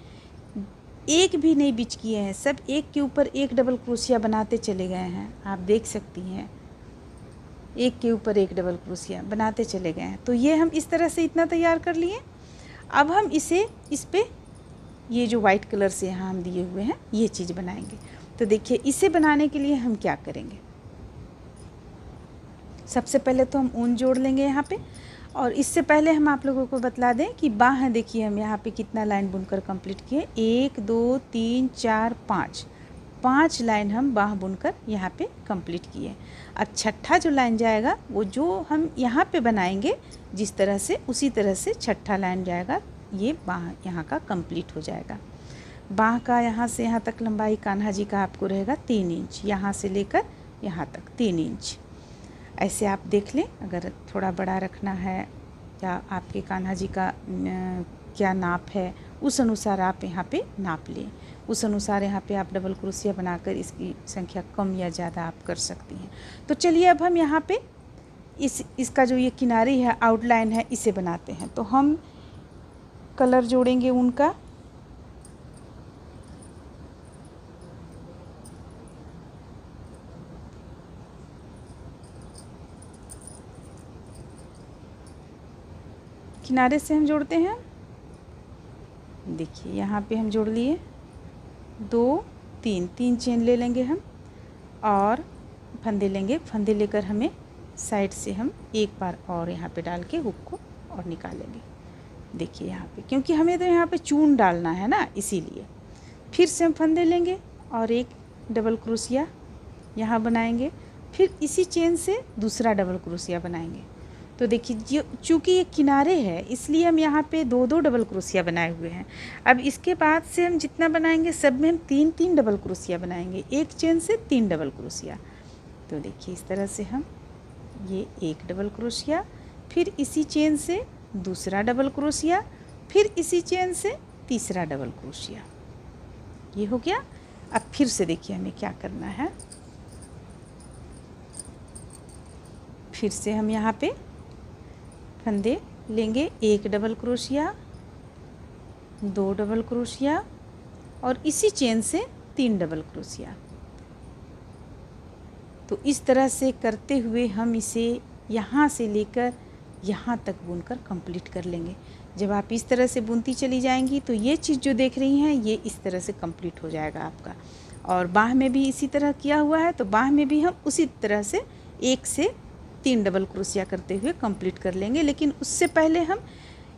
एक भी नहीं बीच किए हैं, सब एक के ऊपर एक डबल क्रोशिया बनाते चले गए हैं। आप देख सकती हैं, एक के ऊपर एक डबल क्रोशिया बनाते चले गए हैं। तो ये हम इस तरह से इतना तैयार कर लिए। अब हम इसे इस पे ये जो वाइट कलर से यहाँ हम दिए हुए हैं ये चीज़ बनाएंगे। तो देखिए इसे बनाने के लिए हम क्या करेंगे, सबसे पहले तो हम ऊन जोड़ लेंगे यहाँ पे। और इससे पहले हम आप लोगों को बतला दें कि बाह देखिए हम यहाँ पे कितना लाइन बुनकर कंप्लीट किए, 1 2 3 4 5 लाइन हम बाह बुनकर यहाँ पे कंप्लीट किए। अब छठा जो लाइन जाएगा वो जो हम यहाँ पे बनाएंगे जिस तरह से, उसी तरह से छठा लाइन जाएगा, ये बाह यहाँ का कंप्लीट हो जाएगा। बाह का यहाँ से यहाँ तक लंबाई कान्हा जी का आपको रहेगा 3 इंच, यहाँ से लेकर यहाँ तक 3 इंच। ऐसे आप देख लें, अगर थोड़ा बड़ा रखना है या आपके कान्हा जी का क्या नाप है उस अनुसार आप यहाँ पे नाप लें, उस अनुसार यहाँ पे आप डबल क्रोशिया बनाकर इसकी संख्या कम या ज़्यादा आप कर सकती हैं। तो चलिए अब हम यहाँ पे इसका जो ये किनारी है, आउटलाइन है, इसे बनाते हैं। तो हम कलर जोड़ेंगे ऊन का। किनारे से हम जोड़ते हैं देखिए यहाँ पे हम जोड़ लिए 2 3 3 चेन ले लेंगे हम और फंदे लेंगे। फंदे लेकर हमें साइड से हम एक बार और यहाँ पे डाल के हुक को और निकालेंगे। देखिए यहाँ पे, क्योंकि हमें तो यहाँ पे चून डालना है ना, इसीलिए फिर से हम फंदे लेंगे और एक डबल क्रोशिया यहाँ बनाएंगे। फिर इसी चेन से दूसरा डबल क्रोशिया बनाएंगे। तो देखिए जो चूँकि ये किनारे है इसलिए हम यहाँ पे 2-2 डबल क्रोशिया बनाए हुए हैं। अब इसके बाद से हम जितना बनाएंगे सब में हम 3-3 डबल क्रोशिया बनाएंगे, एक चेन से 3 डबल क्रोशिया। तो देखिए इस तरह से हम ये एक डबल क्रोशिया, फिर इसी चेन से दूसरा डबल क्रोशिया, फिर इसी चेन से तीसरा डबल क्रोशिया, ये हो गया। अब फिर से देखिए हमें क्या करना है। फिर से हम यहाँ पे फंदे लेंगे, एक डबल क्रोशिया, 2 डबल क्रोशिया और इसी चेन से 3 डबल क्रोशिया। तो इस तरह से करते हुए हम इसे यहाँ से लेकर यहाँ तक बुनकर कंप्लीट कर लेंगे। जब आप इस तरह से बुनती चली जाएंगी तो ये चीज़ जो देख रही हैं ये इस तरह से कंप्लीट हो जाएगा आपका। और बाह में भी इसी तरह किया हुआ है, तो बाह में भी हम उसी तरह से 1 से 3 डबल क्रोशिया करते हुए कंप्लीट कर लेंगे। लेकिन उससे पहले हम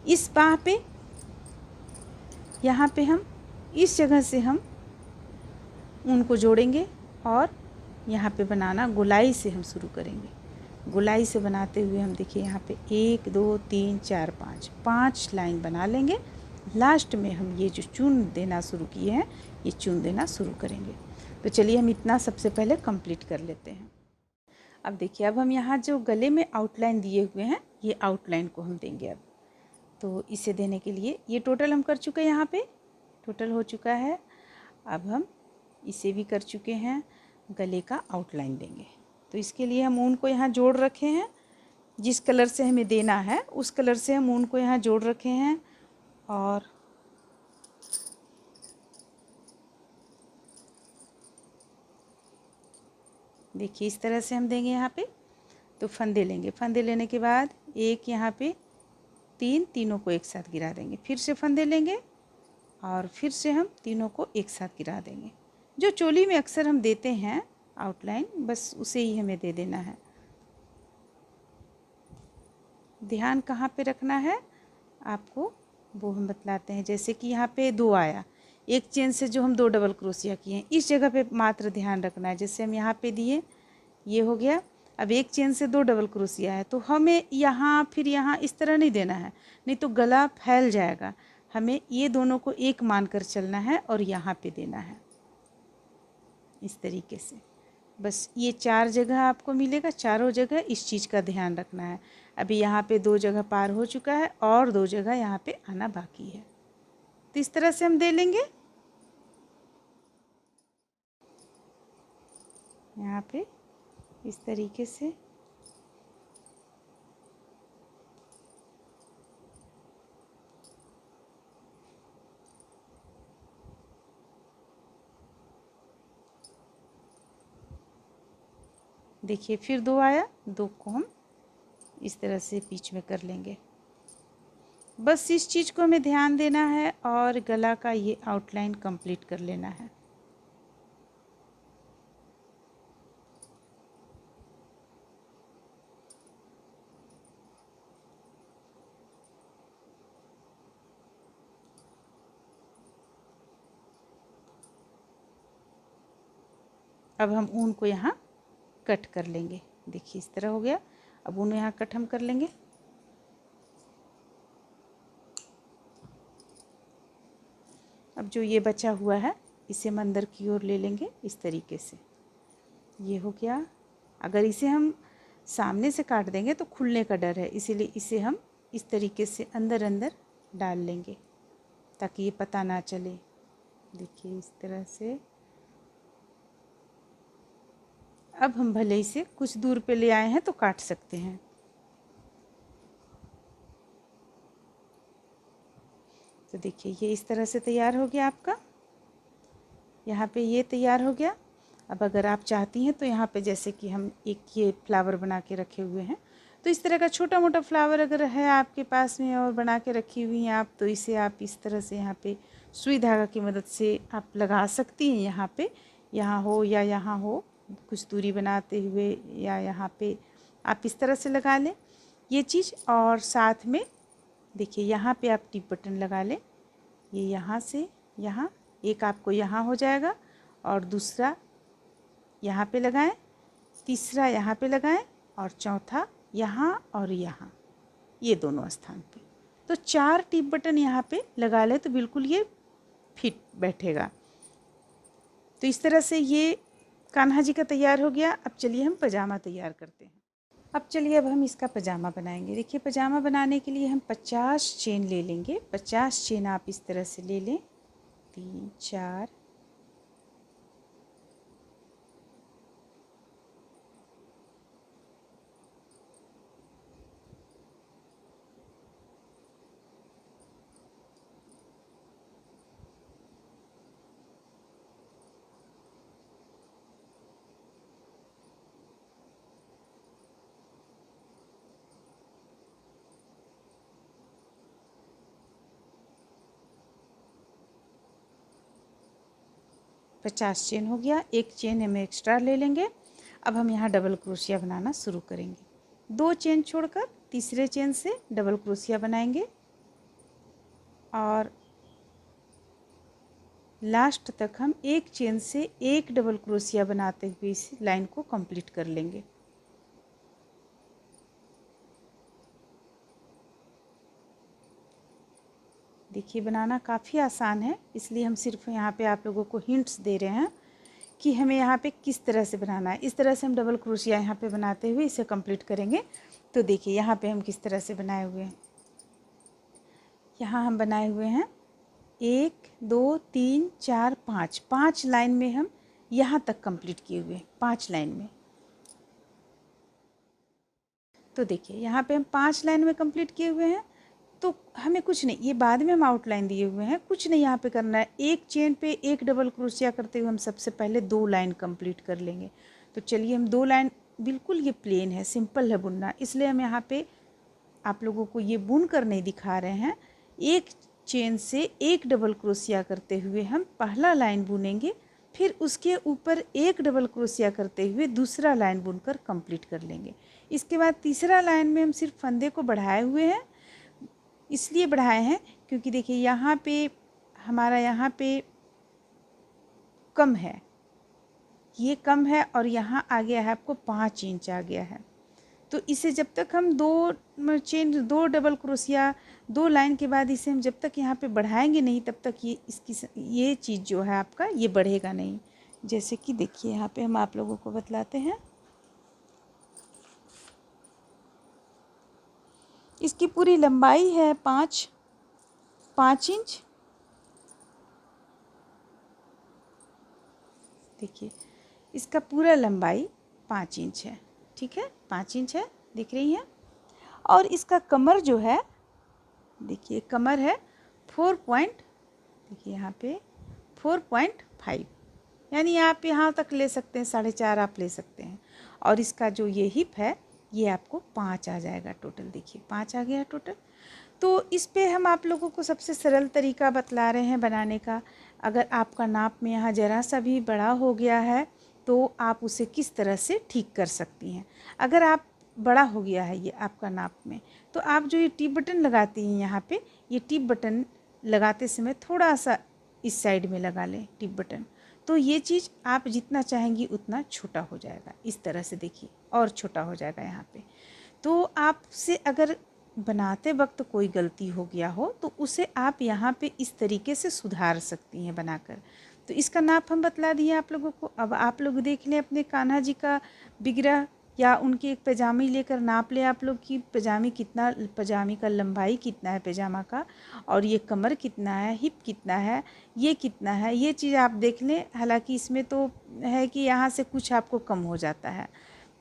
इस बाह पे यहाँ पे हम इस जगह से हम ऊन को जोड़ेंगे और यहाँ पे बनाना गोलाई से हम शुरू करेंगे। गोलाई से बनाते हुए हम देखिए यहाँ पे 1 2 3 4 5 लाइन बना लेंगे। लास्ट में हम ये जो चून देना शुरू किए हैं ये चून देना शुरू करेंगे। तो चलिए हम इतना सबसे पहले कंप्लीट कर लेते हैं। अब देखिए, अब हम यहाँ जो गले में आउटलाइन दिए हुए हैं ये आउटलाइन को हम देंगे। अब तो इसे देने के लिए ये टोटल हम कर चुके हैं, यहाँ पे टोटल हो चुका है। अब हम इसे भी कर चुके हैं, गले का आउटलाइन देंगे। तो इसके लिए हम ऊन को यहाँ जोड़ रखे हैं, जिस कलर से हमें देना है उस कलर से हम ऊन को यहाँ जोड़ रखे हैं। और देखिए इस तरह से हम देंगे यहाँ पे। तो फंदे लेंगे, फंदे लेने के बाद एक यहाँ पे तीनों को एक साथ गिरा देंगे, फिर से फंदे लेंगे और फिर से हम तीनों को एक साथ गिरा देंगे। जो चोली में अक्सर हम देते हैं आउटलाइन, बस उसे ही हमें दे देना है। ध्यान कहाँ पे रखना है आपको वो हम बतलाते हैं। जैसे कि यहाँ पे 2 आया, एक चेन से जो हम 2 डबल क्रोशिया किए हैं इस जगह पे मात्र ध्यान रखना है। जैसे हम यहाँ पे दिए, ये हो गया। अब एक चेन से 2 डबल क्रोशिया है तो हमें यहाँ फिर यहाँ इस तरह नहीं देना है, नहीं तो गला फैल जाएगा। हमें ये दोनों को एक मानकर चलना है और यहाँ पे देना है इस तरीके से। बस ये 4 जगह आपको मिलेगा, चारों जगह इस चीज़ का ध्यान रखना है। अभी यहाँ पे 2 जगह पार हो चुका है और 2 जगह यहाँ पे आना बाकी है। तो इस तरह से हम दे लेंगे यहाँ पे इस तरीके से। देखिए फिर 2 आया, 2 को हम इस तरह से बीच में कर लेंगे। बस इस चीज़ को हमें ध्यान देना है और गला का ये आउटलाइन कंप्लीट कर लेना है। अब हम ऊन को यहाँ कट कर लेंगे। देखिए इस तरह हो गया। अब ऊन यहाँ कट हम कर लेंगे। अब जो ये बचा हुआ है इसे हम अंदर की ओर ले लेंगे इस तरीके से। ये हो गया। अगर इसे हम सामने से काट देंगे तो खुलने का डर है, इसीलिए इसे हम इस तरीके से अंदर अंदर डाल लेंगे ताकि ये पता ना चले। देखिए इस तरह से। अब हम भले इसे कुछ दूर पे ले आए हैं तो काट सकते हैं। तो देखिए ये इस तरह से तैयार हो गया आपका। यहाँ पे ये तैयार हो गया। अब अगर आप चाहती हैं तो यहाँ पे जैसे कि हम एक ये फ्लावर बना के रखे हुए हैं तो इस तरह का छोटा मोटा फ्लावर अगर है आपके पास में और बना के रखी हुई हैं आप, तो इसे आप इस तरह से यहाँ पे सुई धागा की मदद से आप लगा सकती हैं। यहाँ पे यहाँ हो या यहाँ हो, कुछ दूरी बनाते हुए, या यहाँ पे आप इस तरह से लगा लें ये चीज़। और साथ में देखिए यहाँ पे आप टिप बटन लगा लें। ये यहाँ से यहाँ, एक आपको यहाँ हो जाएगा और दूसरा यहाँ पे लगाएं, तीसरा यहाँ पे लगाएं और चौथा यहाँ और यहाँ, ये दोनों स्थान पे। तो 4 टिप बटन यहाँ पे लगा ले तो बिल्कुल ये फिट बैठेगा। तो इस तरह से ये कान्हा जी का तैयार हो गया। अब चलिए हम पजामा तैयार करते हैं। अब हम इसका पजामा बनाएंगे। देखिए पजामा बनाने के लिए हम 50 चेन ले लेंगे। 50 चेन आप इस तरह से ले लें, 3 4 50 चेन हो गया। एक चेन हम एक्स्ट्रा ले लेंगे। अब हम यहाँ डबल क्रोशिया बनाना शुरू करेंगे। 2 चेन छोड़कर तीसरे चेन से डबल क्रोशिया बनाएंगे और लास्ट तक हम एक चेन से एक डबल क्रोशिया बनाते हुए इस लाइन को कंप्लीट कर लेंगे। देखिए बनाना काफ़ी आसान है, इसलिए हम सिर्फ यहाँ पे आप लोगों को हिंट्स दे रहे हैं कि हमें यहाँ पे किस तरह से बनाना है। इस तरह से हम डबल क्रोशिया यहाँ पे बनाते हुए इसे कंप्लीट करेंगे। तो देखिए यहाँ पे हम किस तरह से बनाए हुए हैं। यहाँ हम बनाए हुए हैं 1 2 3 4 5, 5 लाइन में हम यहाँ तक कंप्लीट किए हुए हैं, 5 लाइन में। तो देखिए यहाँ पे हम 5 लाइन में कंप्लीट किए हुए हैं। तो हमें कुछ नहीं, ये बाद में हम आउटलाइन दिए हुए हैं, कुछ नहीं यहाँ पे करना है। एक चेन पे एक डबल क्रोशिया करते हुए हम सबसे पहले 2 लाइन कंप्लीट कर लेंगे। तो चलिए हम 2 लाइन, बिल्कुल ये प्लेन है, सिंपल है बुनना, इसलिए हम यहाँ पे आप लोगों को ये बुन कर नहीं दिखा रहे हैं। एक चेन से एक डबल क्रोशिया करते हुए हम पहला लाइन बुनेंगे, फिर उसके ऊपर एक डबल क्रोशिया करते हुए दूसरा लाइन बुनकर कंप्लीट कर लेंगे। इसके बाद तीसरा लाइन में हम सिर्फ फंदे को बढ़ाए हुए हैं, इसलिए बढ़ाए हैं क्योंकि देखिए यहाँ पे हमारा यहाँ पे कम है, ये कम है और यहाँ आ गया है आपको 5 इंच आ गया है। तो इसे जब तक हम 2 चेन 2 डबल क्रोशिया 2 लाइन के बाद इसे हम जब तक यहाँ पे बढ़ाएंगे नहीं तब तक ये चीज़ जो है आपका ये बढ़ेगा नहीं। जैसे कि देखिए यहाँ पे हम आप लोगों को बतलाते हैं। इसकी पूरी लंबाई है 5 इंच। देखिए इसका पूरा लंबाई 5 इंच है, ठीक है, 5 इंच है, दिख रही है। और इसका कमर जो है, देखिए कमर है 4 देखिए यहाँ पे 4.5, यानी आप यहाँ तक ले सकते हैं, 4.5 आप ले सकते हैं। और इसका जो ये हिप है ये आपको 5 आ जाएगा टोटल। देखिए 5 आ गया टोटल। तो इस पे हम आप लोगों को सबसे सरल तरीका बतला रहे हैं बनाने का। अगर आपका नाप में यहाँ ज़रा सा भी बड़ा हो गया है तो आप उसे किस तरह से ठीक कर सकती हैं। अगर आप बड़ा हो गया है ये आपका नाप में, तो आप जो ये टिप बटन लगाती हैं यहाँ पे, ये टिप बटन लगाते समय थोड़ा सा इस साइड में लगा लें टिप बटन, तो ये चीज़ आप जितना चाहेंगी उतना छोटा हो जाएगा। इस तरह से देखिए और छोटा हो जाएगा यहाँ पे। तो आपसे अगर बनाते वक्त कोई गलती हो गया हो तो उसे आप यहाँ पे इस तरीके से सुधार सकती हैं बनाकर। तो इसका नाप हम बतला दिए आप लोगों को। अब आप लोग देख लें अपने कान्हा जी का बिगड़ा या उनकी एक पैजामी लेकर नाप लें आप लोग की पैजामी का लंबाई कितना है पैजामा का, और ये कमर कितना है, हिप कितना है, ये कितना है, ये चीज़ आप देख लें। हालांकि इसमें तो है कि यहाँ से कुछ आपको कम हो जाता है,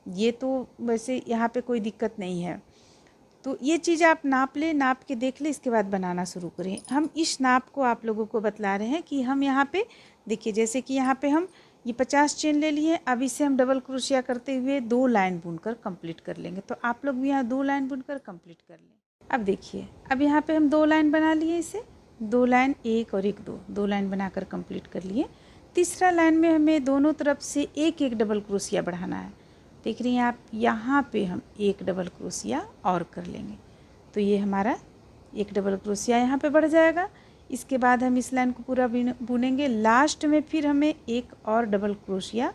ये तो वैसे यहाँ पे कोई दिक्कत नहीं है। तो ये चीज़ आप नाप लें, नाप के देख लें, इसके बाद बनाना शुरू करें। हम इस नाप को आप लोगों को बतला रहे हैं कि हम यहाँ पे देखिए, जैसे कि यहाँ पे हम ये 50 चेन ले लिए। अब इसे हम डबल क्रोशिया करते हुए 2 लाइन बुनकर कंप्लीट कर लेंगे। तो आप लोग भी यहाँ 2 लाइन बुनकर कंप्लीट कर लें। अब देखिए, अब यहाँ पे हम 2 लाइन बना लिए, इसे 2 लाइन, 1 और 1 2 लाइन बनाकर कंप्लीट कर लिए। तीसरा लाइन में हमें दोनों तरफ से एक एक डबल क्रोशिया बढ़ाना है। देख रही हैं आप, यहाँ पे हम एक डबल क्रोशिया और कर लेंगे तो ये हमारा एक डबल क्रोशिया यहाँ पे बढ़ जाएगा। इसके बाद हम इस लाइन को पूरा बुनेंगे। लास्ट में फिर हमें एक और डबल क्रोशिया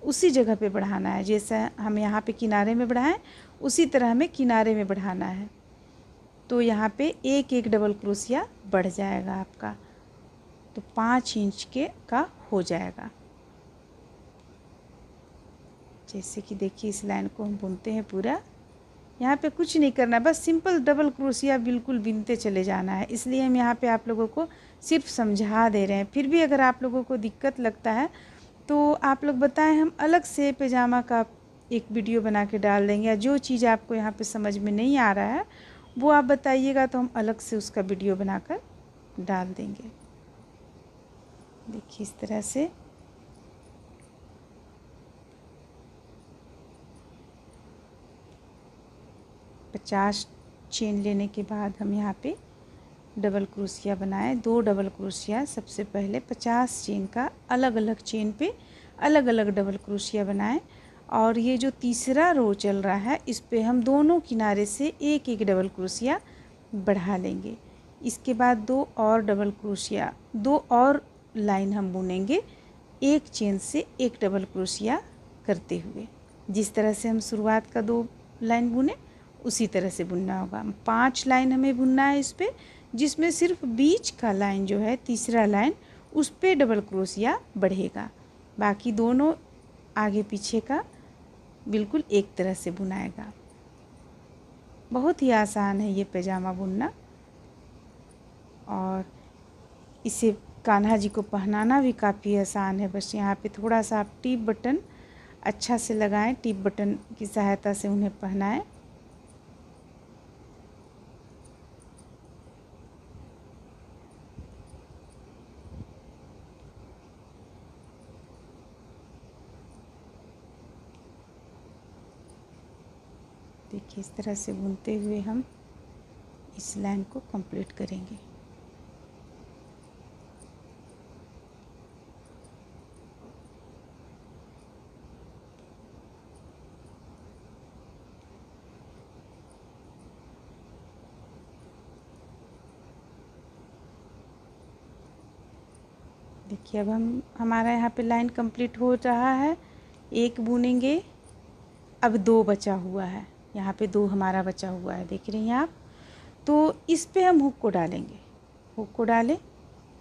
उसी जगह पे बढ़ाना है। जैसा हम यहाँ पे किनारे में बढ़ाएं उसी तरह हमें किनारे में बढ़ाना है। तो यहाँ पे एक एक डबल क्रोशिया बढ़ जाएगा आपका, तो 5 इंच के का हो जाएगा। जैसे कि देखिए, इस लाइन को हम बुनते हैं पूरा। यहाँ पे कुछ नहीं करना, बस सिंपल डबल क्रोशिया बिल्कुल बिनते चले जाना है। इसलिए हम यहाँ पे आप लोगों को सिर्फ समझा दे रहे हैं। फिर भी अगर आप लोगों को दिक्कत लगता है तो आप लोग बताएं, हम अलग से पैजामा का एक वीडियो बना के डाल देंगे। या जो चीज़ आपको यहाँ पे समझ में नहीं आ रहा है वो आप बताइएगा, तो हम अलग से उसका वीडियो बनाकर डाल देंगे। देखिए इस तरह से। पचास चेन लेने के बाद हम यहाँ पे डबल क्रोशिया बनाए। 2 डबल क्रोशिया सबसे पहले 50 चेन का अलग अलग चेन पे अलग अलग डबल क्रोशिया बनाए। और ये जो तीसरा रो चल रहा है इस पे हम दोनों किनारे से एक एक डबल क्रोशिया बढ़ा लेंगे। इसके बाद 2 और डबल क्रोशिया, 2 और लाइन हम बुनेंगे एक चेन से एक डबल क्रोशिया करते हुए। जिस तरह से हम शुरुआत का 2 लाइन बुने उसी तरह से बुनना होगा। 5 लाइन हमें बुनना है इस पे, जिसमें सिर्फ बीच का लाइन जो है तीसरा लाइन उस पे डबल क्रोशिया बढ़ेगा। बाकी दोनों आगे पीछे का बिल्कुल एक तरह से बुनाएगा। बहुत ही आसान है ये पैजामा बुनना, और इसे कान्हा जी को पहनाना भी काफ़ी आसान है। बस यहाँ पे थोड़ा सा आप टिप बटन अच्छा से लगाएं, टिप बटन की सहायता से उन्हें पहनाएं। देखिए इस तरह से बुनते हुए हम इस लाइन को कंप्लीट करेंगे। देखिए अब हमारा यहाँ पे लाइन कंप्लीट हो रहा है। एक बुनेंगे, अब 2 बचा हुआ है। यहाँ पे 2 हमारा बचा हुआ है, देख रही हैं आप। तो इस पे हम हुक को डालेंगे। हुक को डालें,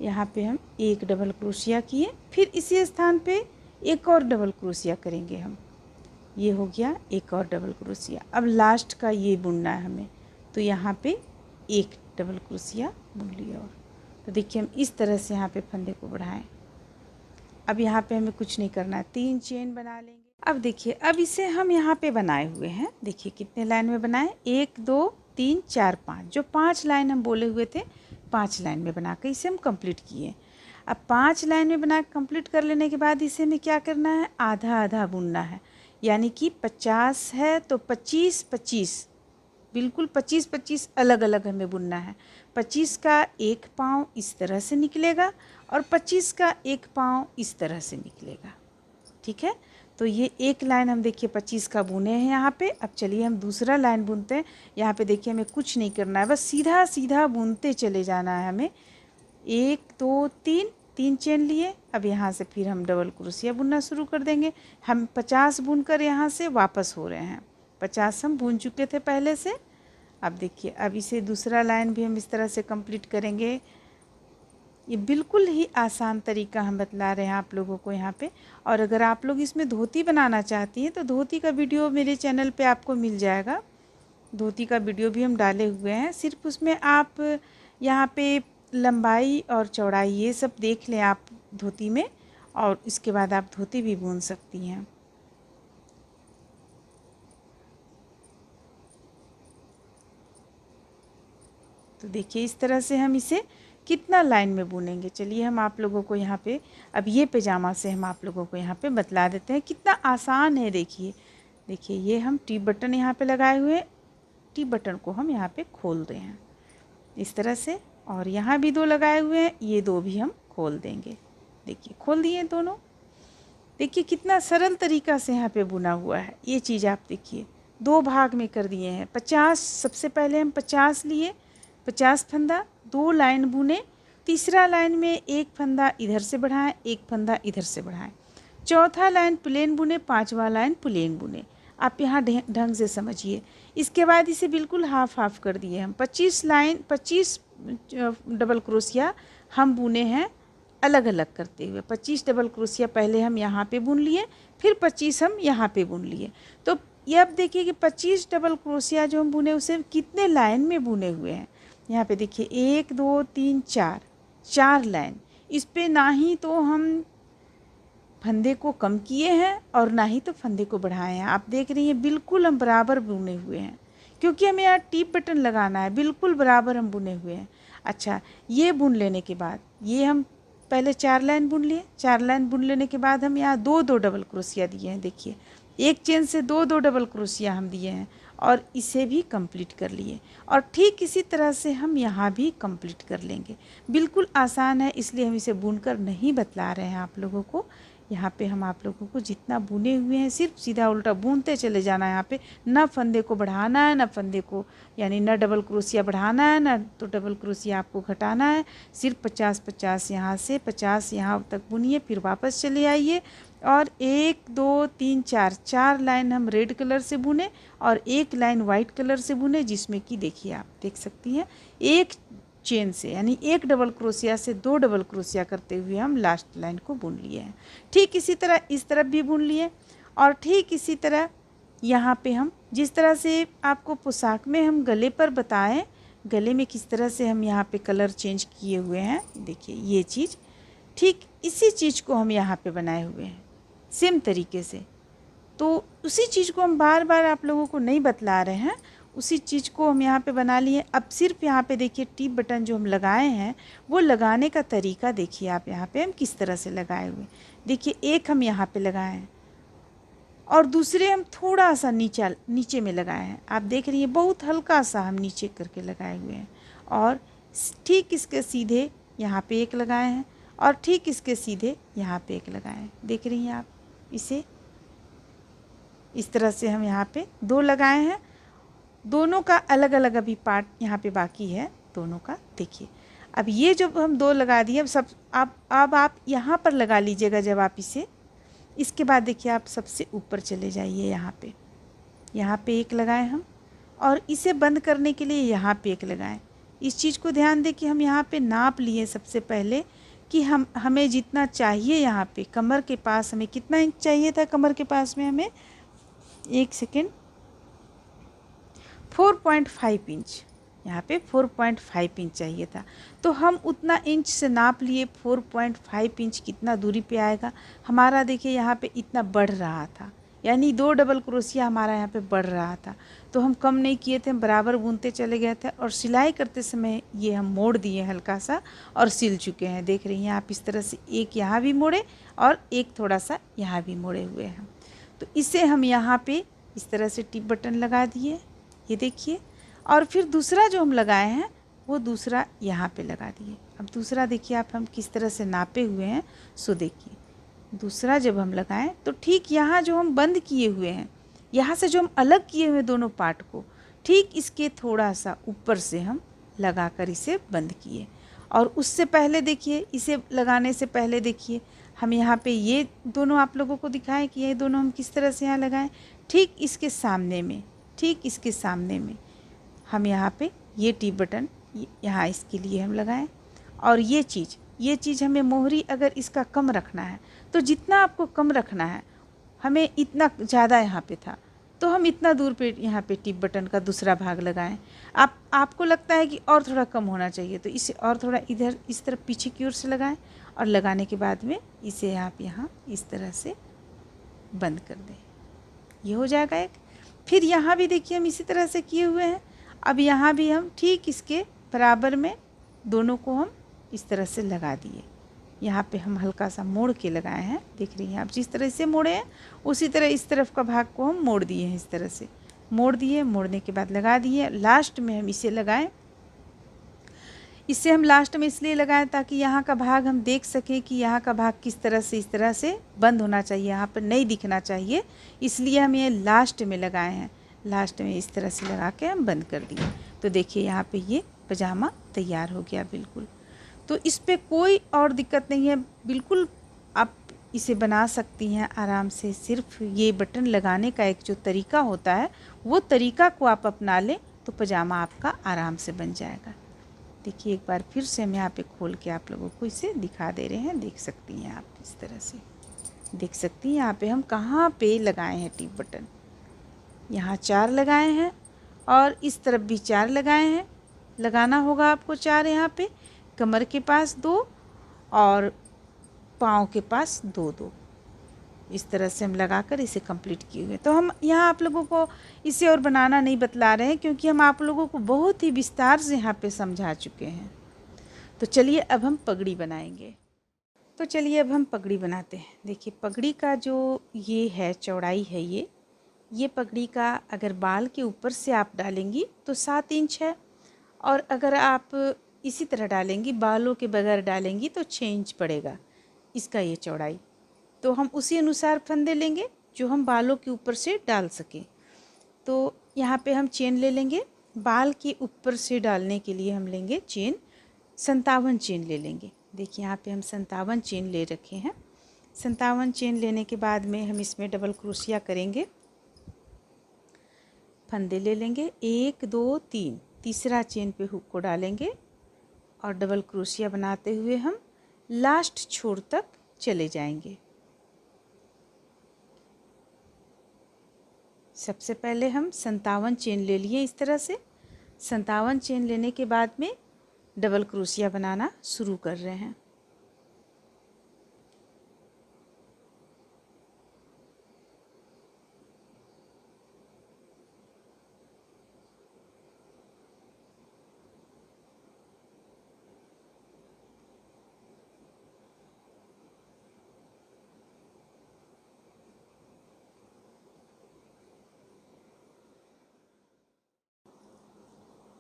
यहाँ पे हम एक डबल क्रोशिया किए, फिर इसी स्थान पे एक और डबल क्रोशिया करेंगे हम। ये हो गया एक और डबल क्रोशिया। अब लास्ट का ये बुनना है हमें, तो यहाँ पे एक डबल क्रोशिया बुन लिया। और तो देखिए हम इस तरह से यहाँ पे फंदे को बढ़ाएं। अब यहाँ पे हमें कुछ नहीं करना है, 3 चेन बना लेंगे। अब देखिए, अब इसे हम यहाँ पे बनाए हुए हैं। देखिए कितने लाइन में बनाए, 1 2 3 4 5। जो 5 लाइन हम बोले हुए थे 5 लाइन में बना के इसे हम कंप्लीट किए। अब 5 लाइन में बना के कंप्लीट कर लेने के बाद इसे हमें क्या करना है, आधा आधा बुनना है। यानी कि 50 है तो 25 25, बिल्कुल 25 25 अलग अलग हमें बुनना है। 25 का एक पाँव इस तरह से निकलेगा और 25 का एक पाँव इस तरह से निकलेगा। ठीक है, तो ये एक लाइन हम देखिए 25 का बुने हैं यहाँ पे। अब चलिए हम दूसरा लाइन बुनते हैं। यहाँ पे देखिए हमें कुछ नहीं करना है, बस सीधा सीधा बुनते चले जाना है हमें। 1 2 3 3 चेन लिए। अब यहाँ से फिर हम डबल क्रोशिया बुनना शुरू कर देंगे। हम 50 बुनकर यहाँ से वापस हो रहे हैं। 50 हम बुन चुके थे पहले से। अब देखिए, अब इसे दूसरा लाइन भी हम इस तरह से कंप्लीट करेंगे। ये बिल्कुल ही आसान तरीका हम बतला रहे हैं आप लोगों को यहाँ पे। और अगर आप लोग इसमें धोती बनाना चाहती हैं तो धोती का वीडियो मेरे चैनल पे आपको मिल जाएगा। धोती का वीडियो भी हम डाले हुए हैं। सिर्फ उसमें आप यहाँ पे लंबाई और चौड़ाई ये सब देख लें आप धोती में, और इसके बाद आप धोती भी बुन सकती हैं। तो देखिए इस तरह से हम इसे कितना लाइन में बुनेंगे। चलिए हम आप लोगों को यहाँ पे अब ये पैजामा से हम आप लोगों को यहाँ पे बतला देते हैं, कितना आसान है। देखिए देखिए ये हम टी बटन यहाँ पे लगाए हुए हैं, टी बटन को हम यहाँ पे खोल रहे हैं इस तरह से, और यहाँ भी 2 लगाए हुए हैं, ये 2 भी हम खोल देंगे। देखिए खोल दिए दोनों। देखिए कितना सरल तरीका से यहाँ पे बुना हुआ है। ये चीज़ आप देखिए 2 भाग में कर दिए हैं। 50 सबसे पहले हम 50 लिए, 50 फंदा, 2 लाइन बुने, तीसरा लाइन में 1 फंदा इधर से बढ़ाएं, 1 फंदा इधर से बढ़ाएं, चौथा लाइन प्लेन बुने, 5वां लाइन प्लेन बुने। आप यहाँ ढंग से समझिए। इसके बाद इसे बिल्कुल हाफ हाफ कर दिए हम। 25 डबल क्रोशिया हम बुने हैं अलग अलग करते हुए। 25 डबल क्रोशिया पहले हम यहाँ पे बुन लिए, फिर 25 हम यहाँ पे बुन लिए। तो ये अब देखिए कि 25 डबल क्रोशिया जो हम बुने उसे कितने लाइन में बुने हुए हैं। यहाँ पे देखिए 1 2 3 4 लाइन। इस पे ना ही तो हम फंदे को कम किए हैं और ना ही तो फंदे को बढ़ाए हैं। आप देख रही हैं बिल्कुल हम बराबर बुने हुए हैं, क्योंकि हमें यहाँ टीप बटन लगाना है। बिल्कुल बराबर हम बुने हुए हैं। अच्छा, ये बुन लेने के बाद ये हम पहले 4 लाइन बुन लिए। 4 लाइन बुन लेने के बाद हम यहाँ 2 डबल क्रोशिया दिए हैं। देखिए एक चेन से 2 डबल क्रोशिया हम दिए हैं और इसे भी कंप्लीट कर लिए, और ठीक इसी तरह से हम यहाँ भी कंप्लीट कर लेंगे। बिल्कुल आसान है, इसलिए हम इसे बुनकर नहीं बतला रहे हैं आप लोगों को। यहाँ पे हम आप लोगों को जितना बुने हुए हैं सिर्फ सीधा उल्टा बुनते चले जाना है। यहाँ पे ना फंदे को बढ़ाना है, ना फंदे को यानी ना डबल क्रोशिया बढ़ाना है, ना तो डबल क्रोशिया आपको घटाना है। सिर्फ 50 यहाँ से 50 यहाँ तक बुनिए, फिर वापस चले आइए और 1 2 3 4 लाइन हम रेड कलर से बुने और 1 लाइन वाइट कलर से बुने, जिसमें कि देखिए आप देख सकती हैं एक चेन से यानी 1 डबल क्रोशिया से 2 डबल क्रोशिया करते हुए हम लास्ट लाइन को बुन लिए हैं। ठीक इसी तरह इस तरफ भी बुन लिए, और ठीक इसी तरह यहाँ पे हम जिस तरह से आपको पोशाक में हम गले पर बताएं, गले में किस तरह से हम यहाँ पे कलर चेंज किए हुए हैं। देखिए ये चीज़, ठीक इसी चीज़ को हम यहाँ पे बनाए हुए हैं सेम तरीके से। तो उसी चीज़ को हम बार बार आप लोगों को नहीं बतला रहे हैं, उसी चीज़ को हम यहाँ पे बना लिए। अब सिर्फ यहाँ पे देखिए टीप बटन जो हम लगाए हैं वो लगाने का तरीका देखिए आप यहाँ पे हम किस तरह से लगाए हुए। देखिए एक हम यहाँ पे लगाए हैं और दूसरे हम थोड़ा सा नीचे में लगाए हैं। आप देख रही हैं बहुत हल्का सा हम नीचे करके लगाए हुए हैं, और ठीक इसके सीधे यहाँ पे एक लगाए हैं और ठीक इसके सीधे यहाँ पे एक लगाए हैं। देख रही हैं आप इसे, इस तरह से हम यहाँ पे 2 लगाए हैं। दोनों का अलग अलग अभी पार्ट यहाँ पे बाकी है दोनों का। देखिए अब ये जो हम 2 लगा दिए, अब आप यहाँ पर लगा लीजिएगा जब आप इसे। इसके बाद देखिए आप सबसे ऊपर चले जाइए, यहाँ पे एक लगाए हम, और इसे बंद करने के लिए यहाँ पे एक लगाएं। इस चीज़ को ध्यान दें कि हम यहाँ पे नाप लिए सबसे पहले कि हमें जितना चाहिए यहाँ पे कमर के पास हमें कितना इंच चाहिए था। कमर के पास में हमें 1 सेकेंड 4.5 इंच, यहाँ पे 4.5 इंच चाहिए था। तो हम उतना इंच से नाप लिए। 4.5 इंच कितना दूरी पे आएगा हमारा। देखिए यहाँ पे इतना बढ़ रहा था, यानी 2 डबल क्रोशिया हमारा यहाँ पे बढ़ रहा था। तो हम कम नहीं किए थे, हम बराबर बुनते चले गए थे, और सिलाई करते समय ये हम मोड़ दिए हल्का सा और सिल चुके हैं। देख रही हैं आप इस तरह से, एक यहाँ भी मोड़े और एक थोड़ा सा यहाँ भी मोड़े हुए हैं। तो इसे हम यहाँ पे इस तरह से टिप बटन लगा दिए, ये देखिए। और फिर दूसरा जो हम लगाए हैं वो दूसरा यहाँ पे लगा दिए। अब दूसरा देखिए आप हम किस तरह से नापे हुए हैं। सो देखिए दूसरा जब हम लगाएं तो ठीक यहाँ जो हम बंद किए हुए हैं, यहाँ से जो हम अलग किए हुए दोनों पार्ट को, ठीक इसके थोड़ा सा ऊपर से हम लगाकर इसे बंद किए। और उससे पहले देखिए, इसे लगाने से पहले देखिए हम यहाँ पे ये दोनों आप लोगों को दिखाएं कि ये दोनों हम किस तरह से यहाँ लगाएं। ठीक इसके सामने में, ठीक इसके सामने में हम यहाँ पे ये टी बटन यहाँ इसके लिए हम लगाएं। और ये चीज़ हमें मोहरी अगर इसका कम रखना है तो जितना आपको कम रखना है, हमें इतना ज़्यादा यहाँ पे था तो हम इतना दूर पे यहाँ पे टिप बटन का दूसरा भाग लगाएं। आपको लगता है कि और थोड़ा कम होना चाहिए तो इसे और थोड़ा इधर इस तरफ पीछे की ओर से लगाएं, और लगाने के बाद में इसे आप यहाँ इस तरह से बंद कर दें। ये हो जाएगा एक। फिर यहाँ भी देखिए हम इसी तरह से किए हुए हैं। अब यहाँ भी हम ठीक इसके बराबर में दोनों को हम इस तरह से लगा दिए। यहाँ पे हम हल्का सा मोड़ के लगाए हैं, देख रही हैं आप, जिस तरह से मोड़े हैं उसी तरह इस तरफ का भाग को हम मोड़ दिए हैं। इस तरह से मोड़ दिए, मोड़ने के बाद लगा दिए। लास्ट में हम इसे लगाएं। इसे हम लास्ट में इसलिए लगाएं ताकि यहाँ का भाग हम देख सकें कि यहाँ का भाग किस तरह से इस तरह से बंद होना चाहिए, यहाँ पर नहीं दिखना चाहिए, इसलिए हम ये लास्ट में लगाए हैं। लास्ट में इस तरह से लगा के हम बंद कर दिए। तो देखिए यहाँ पे ये पजामा तैयार हो गया बिल्कुल। तो इस पर कोई और दिक्कत नहीं है, बिल्कुल आप इसे बना सकती हैं आराम से। सिर्फ ये बटन लगाने का एक जो तरीका होता है वो तरीका को आप अपना लें तो पजामा आपका आराम से बन जाएगा। देखिए एक बार फिर से हम यहाँ पे खोल के आप लोगों को इसे दिखा दे रहे हैं, देख सकती हैं आप, इस तरह से देख सकती हैं। यहाँ पे हम कहाँ पे लगाए हैं टिप बटन, यहाँ 4 लगाए हैं और इस तरफ भी 4 लगाए हैं। लगाना होगा आपको 4 यहाँ पे, कमर के पास 2 और पाँव के पास 2-2, इस तरह से हम लगाकर इसे कंप्लीट किए हुए। तो हम यहाँ आप लोगों को इसे और बनाना नहीं बतला रहे हैं क्योंकि हम आप लोगों को बहुत ही विस्तार से यहाँ पे समझा चुके हैं। तो चलिए अब हम पगड़ी बनाएंगे। तो चलिए अब हम पगड़ी बनाते हैं। देखिए पगड़ी का जो ये है चौड़ाई है, ये पगड़ी का अगर बाल के ऊपर से आप डालेंगी तो 7 इंच है, और अगर आप इसी तरह डालेंगी, बालों के बगैर डालेंगी तो 6 इंच पड़ेगा इसका ये चौड़ाई। तो हम उसी अनुसार फंदे लेंगे जो हम बालों के ऊपर से डाल सकें। तो यहाँ पे हम चेन ले लेंगे, बाल के ऊपर से डालने के लिए हम लेंगे चेन, 57 चेन ले लेंगे। देखिए यहाँ पे हम 57 चेन ले रखे हैं। 57 चेन लेने के बाद में हम इसमें डबल क्रोशिया करेंगे, फंदे ले लेंगे 1 2 3, तीसरा चेन पे हुक को डालेंगे और डबल क्रोशिया बनाते हुए हम लास्ट छोर तक चले जाएंगे। सबसे पहले हम 57 चेन ले लिए इस तरह से। 57 चेन लेने के बाद में डबल क्रोशिया बनाना शुरू कर रहे हैं।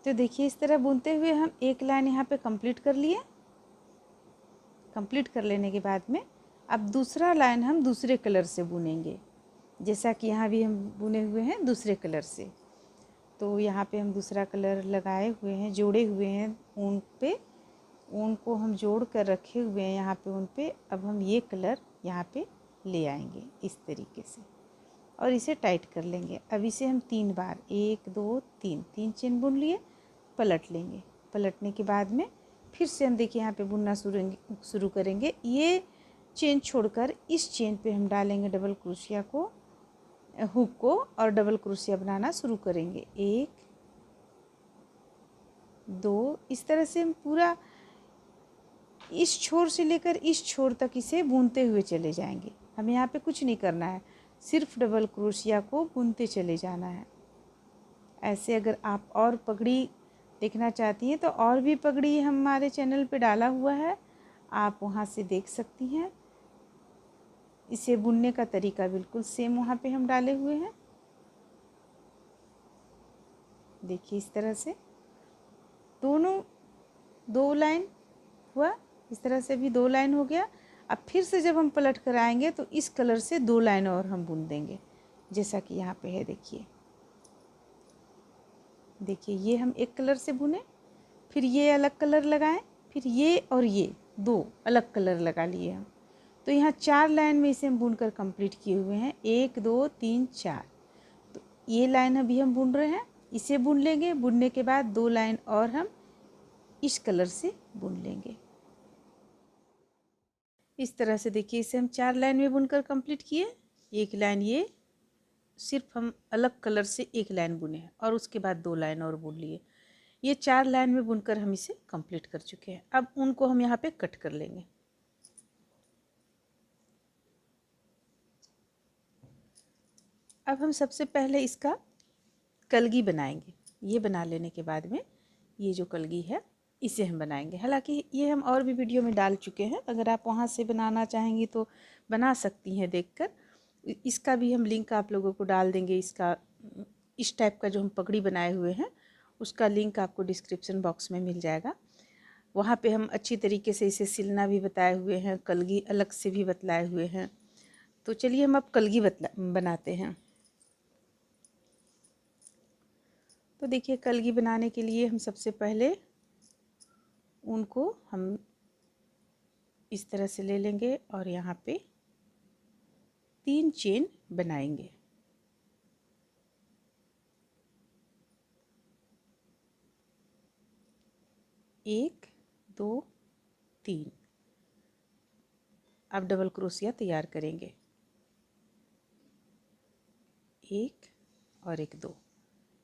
तो देखिए इस तरह बुनते हुए हम एक लाइन यहाँ पे कंप्लीट कर लिए। कंप्लीट कर लेने के बाद में अब दूसरा लाइन हम दूसरे कलर से बुनेंगे, जैसा कि यहाँ भी हम बुने हुए हैं दूसरे कलर से। तो यहाँ पे हम दूसरा कलर लगाए हुए हैं, जोड़े हुए हैं ऊन पे, ऊन को हम जोड़ कर रखे हुए हैं यहाँ पे ऊन पे। अब हम ये कलर यहाँ पे ले आएंगे इस तरीके से और इसे टाइट कर लेंगे। अब इसे हम 3 बार 1 2 3 चेन बुन लिए, पलट लेंगे। पलटने के बाद में फिर से हम देखिए यहाँ पे बुनना शुरू करेंगे। ये चेन छोड़कर इस चेन पे हम डालेंगे डबल क्रोशिया को, हुक को, और डबल क्रोशिया बनाना शुरू करेंगे 1 2। इस तरह से हम पूरा इस छोर से लेकर इस छोर तक इसे बुनते हुए चले जाएंगे। हमें यहाँ पे कुछ नहीं करना है, सिर्फ डबल क्रोशिया को बुनते चले जाना है। ऐसे अगर आप और पगड़ी देखना चाहती हैं तो और भी पगड़ी हमारे चैनल पे डाला हुआ है, आप वहाँ से देख सकती हैं। इसे बुनने का तरीका बिल्कुल सेम वहाँ पे हम डाले हुए हैं। देखिए इस तरह से दोनों 2 लाइन हुआ, इस तरह से भी 2 लाइन हो गया। अब फिर से जब हम पलट कर आएंगे तो इस कलर से 2 लाइन और हम बुन देंगे, जैसा कि यहाँ पे है। देखिए ये हम एक कलर से बुने, फिर ये अलग कलर लगाएं, फिर ये और ये 2 अलग कलर लगा लिए हम। तो यहाँ 4 लाइन में इसे हम बुनकर कंप्लीट किए हुए हैं, 1 2 3 4। तो ये लाइन अभी हम बुन रहे हैं, इसे बुन लेंगे। बुनने के बाद 2 लाइन और हम इस कलर से बुन लेंगे। इस तरह से देखिए इसे हम 4 लाइन में बुनकर कंप्लीट किए। एक लाइन ये सिर्फ हम अलग कलर से एक लाइन बुने और उसके बाद 2 लाइन और बुन लिए। ये 4 लाइन में बुनकर हम इसे कंप्लीट कर चुके हैं। अब उनको हम यहाँ पे कट कर लेंगे। अब हम सबसे पहले इसका कलगी बनाएंगे। ये बना लेने के बाद में ये जो कलगी है इसे हम बनाएंगे। हालांकि ये हम और भी वीडियो में डाल चुके हैं, अगर आप वहाँ से बनाना चाहेंगी तो बना सकती हैं देखकर। इसका भी हम लिंक आप लोगों को डाल देंगे। इसका इस टाइप का जो हम पगड़ी बनाए हुए हैं उसका लिंक आपको डिस्क्रिप्शन बॉक्स में मिल जाएगा। वहाँ पे हम अच्छी तरीके से इसे सिलना भी बताए हुए हैं, कलगी अलग से भी बतलाए हुए हैं। तो चलिए हम अब कलगी बनाते हैं। तो देखिए, कलगी बनाने के लिए हम सबसे पहले ऊन को हम इस तरह से ले लेंगे और यहाँ पे 3 चेन बनाएंगे। एक, दो, 3। अब डबल क्रोशिया तैयार करेंगे, 1 और 1, 2।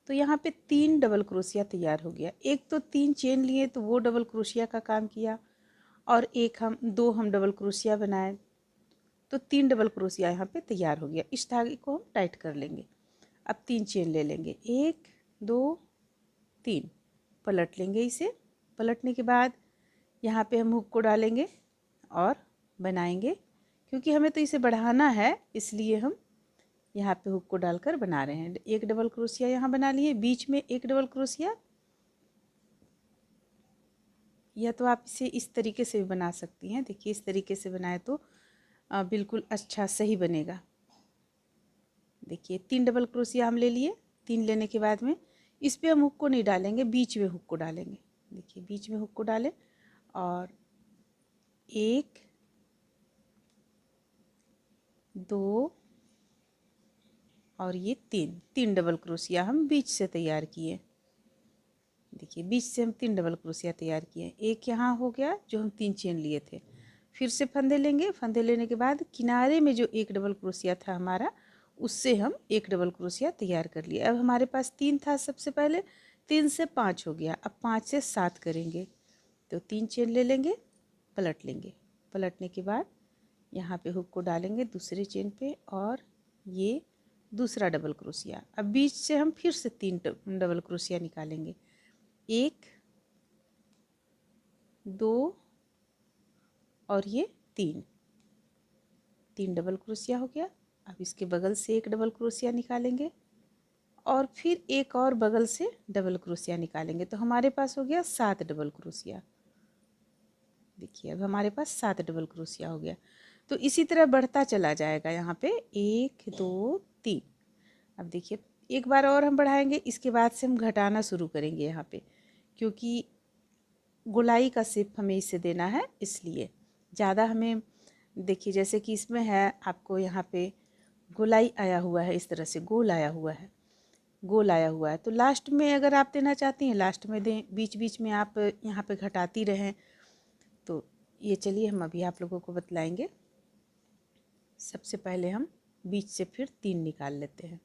तो यहाँ पे 3 डबल क्रोशिया तैयार हो गया। एक तो 3 चेन लिए तो वो डबल क्रोशिया का काम किया, और दो हम डबल क्रोशिया बनाए तो 3 डबल क्रोशिया यहाँ पे तैयार हो गया। इस धागे को हम टाइट कर लेंगे। अब 3 चेन ले लेंगे, 1, 2, 3। पलट लेंगे इसे। पलटने के बाद यहाँ पे हम हुक को डालेंगे और बनाएंगे। क्योंकि हमें तो इसे बढ़ाना है, इसलिए हम यहाँ पे हुक को डालकर बना रहे हैं। एक डबल क्रोशिया यहाँ बना लिए, बीच में एक डबल क्रोशिया, या तो आप इसे इस तरीके से भी बना सकती हैं। देखिए, इस तरीके से बनाए तो बिल्कुल अच्छा सही बनेगा। देखिए, 3 डबल क्रोशिया हम ले लिए। 3 लेने के बाद में इस पे हम हुक को नहीं डालेंगे, बीच में हुक को डालेंगे। देखिए, बीच में हुक को डालें और 1, 2 और ये 3 डबल क्रोशिया हम बीच से तैयार किए। देखिए, बीच से हम 3 डबल क्रोशिया तैयार किए। एक यहाँ हो गया जो हम 3 चेन लिए थे। फिर से फंदे लेंगे। फंदे लेने के बाद किनारे में जो एक डबल क्रोशिया था हमारा, उससे हम एक डबल क्रोशिया तैयार कर लिया। अब हमारे पास 3 था सबसे पहले, 3 से 5 हो गया। अब 5 से 7 करेंगे। तो 3 चेन ले लेंगे, पलट लेंगे। पलटने के बाद यहाँ पे हुक को डालेंगे दूसरे चेन पे और ये दूसरा डबल क्रोशिया। अब बीच से हम फिर से 3 डबल क्रोशिया निकालेंगे, 1, 2 और ये 3 डबल क्रोशिया हो गया। अब इसके बगल से एक डबल क्रोशिया निकालेंगे और फिर एक और बगल से डबल क्रोशिया निकालेंगे। तो हमारे पास हो गया 7 डबल क्रोशिया। देखिए, अब हमारे पास 7 डबल क्रोशिया हो गया। तो इसी तरह बढ़ता चला जाएगा। यहाँ पे 1, 2, 3। अब देखिए, एक बार और हम बढ़ाएंगे, इसके बाद से हम घटाना शुरू करेंगे यहाँ पे, क्योंकि गोलाई का शेप हमें इसे देना है, इसलिए ज़्यादा हमें, देखिए जैसे कि इसमें है आपको यहाँ पे गोलाई आया हुआ है, इस तरह से गोल आया हुआ है, गोल आया हुआ है। तो लास्ट में अगर आप देना चाहती हैं लास्ट में दें, बीच बीच में आप यहाँ पे घटाती रहें। तो ये चलिए हम अभी आप लोगों को बतलाएंगे। सबसे पहले हम बीच से फिर 3 निकाल लेते हैं।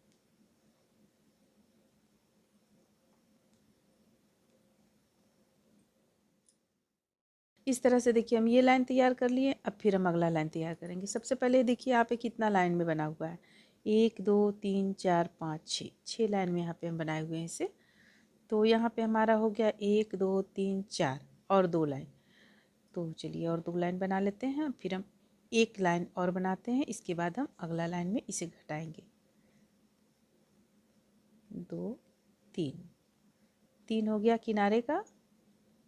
इस तरह से देखिए, हम ये लाइन तैयार कर लिए। अब फिर हम अगला लाइन तैयार करेंगे। सबसे पहले देखिए यहाँ पे कितना लाइन में बना हुआ है, 1, 2, 3, 4, 5, 6 लाइन में यहाँ पे हम बनाए हुए हैं इसे। तो यहाँ पे हमारा हो गया 1, 2, 3, 4 और 2 लाइन। तो चलिए और 2 लाइन बना लेते हैं। फिर हम एक लाइन और बनाते हैं, इसके बाद हम अगला लाइन में इसे घटाएंगे। 2, 3 हो गया किनारे का,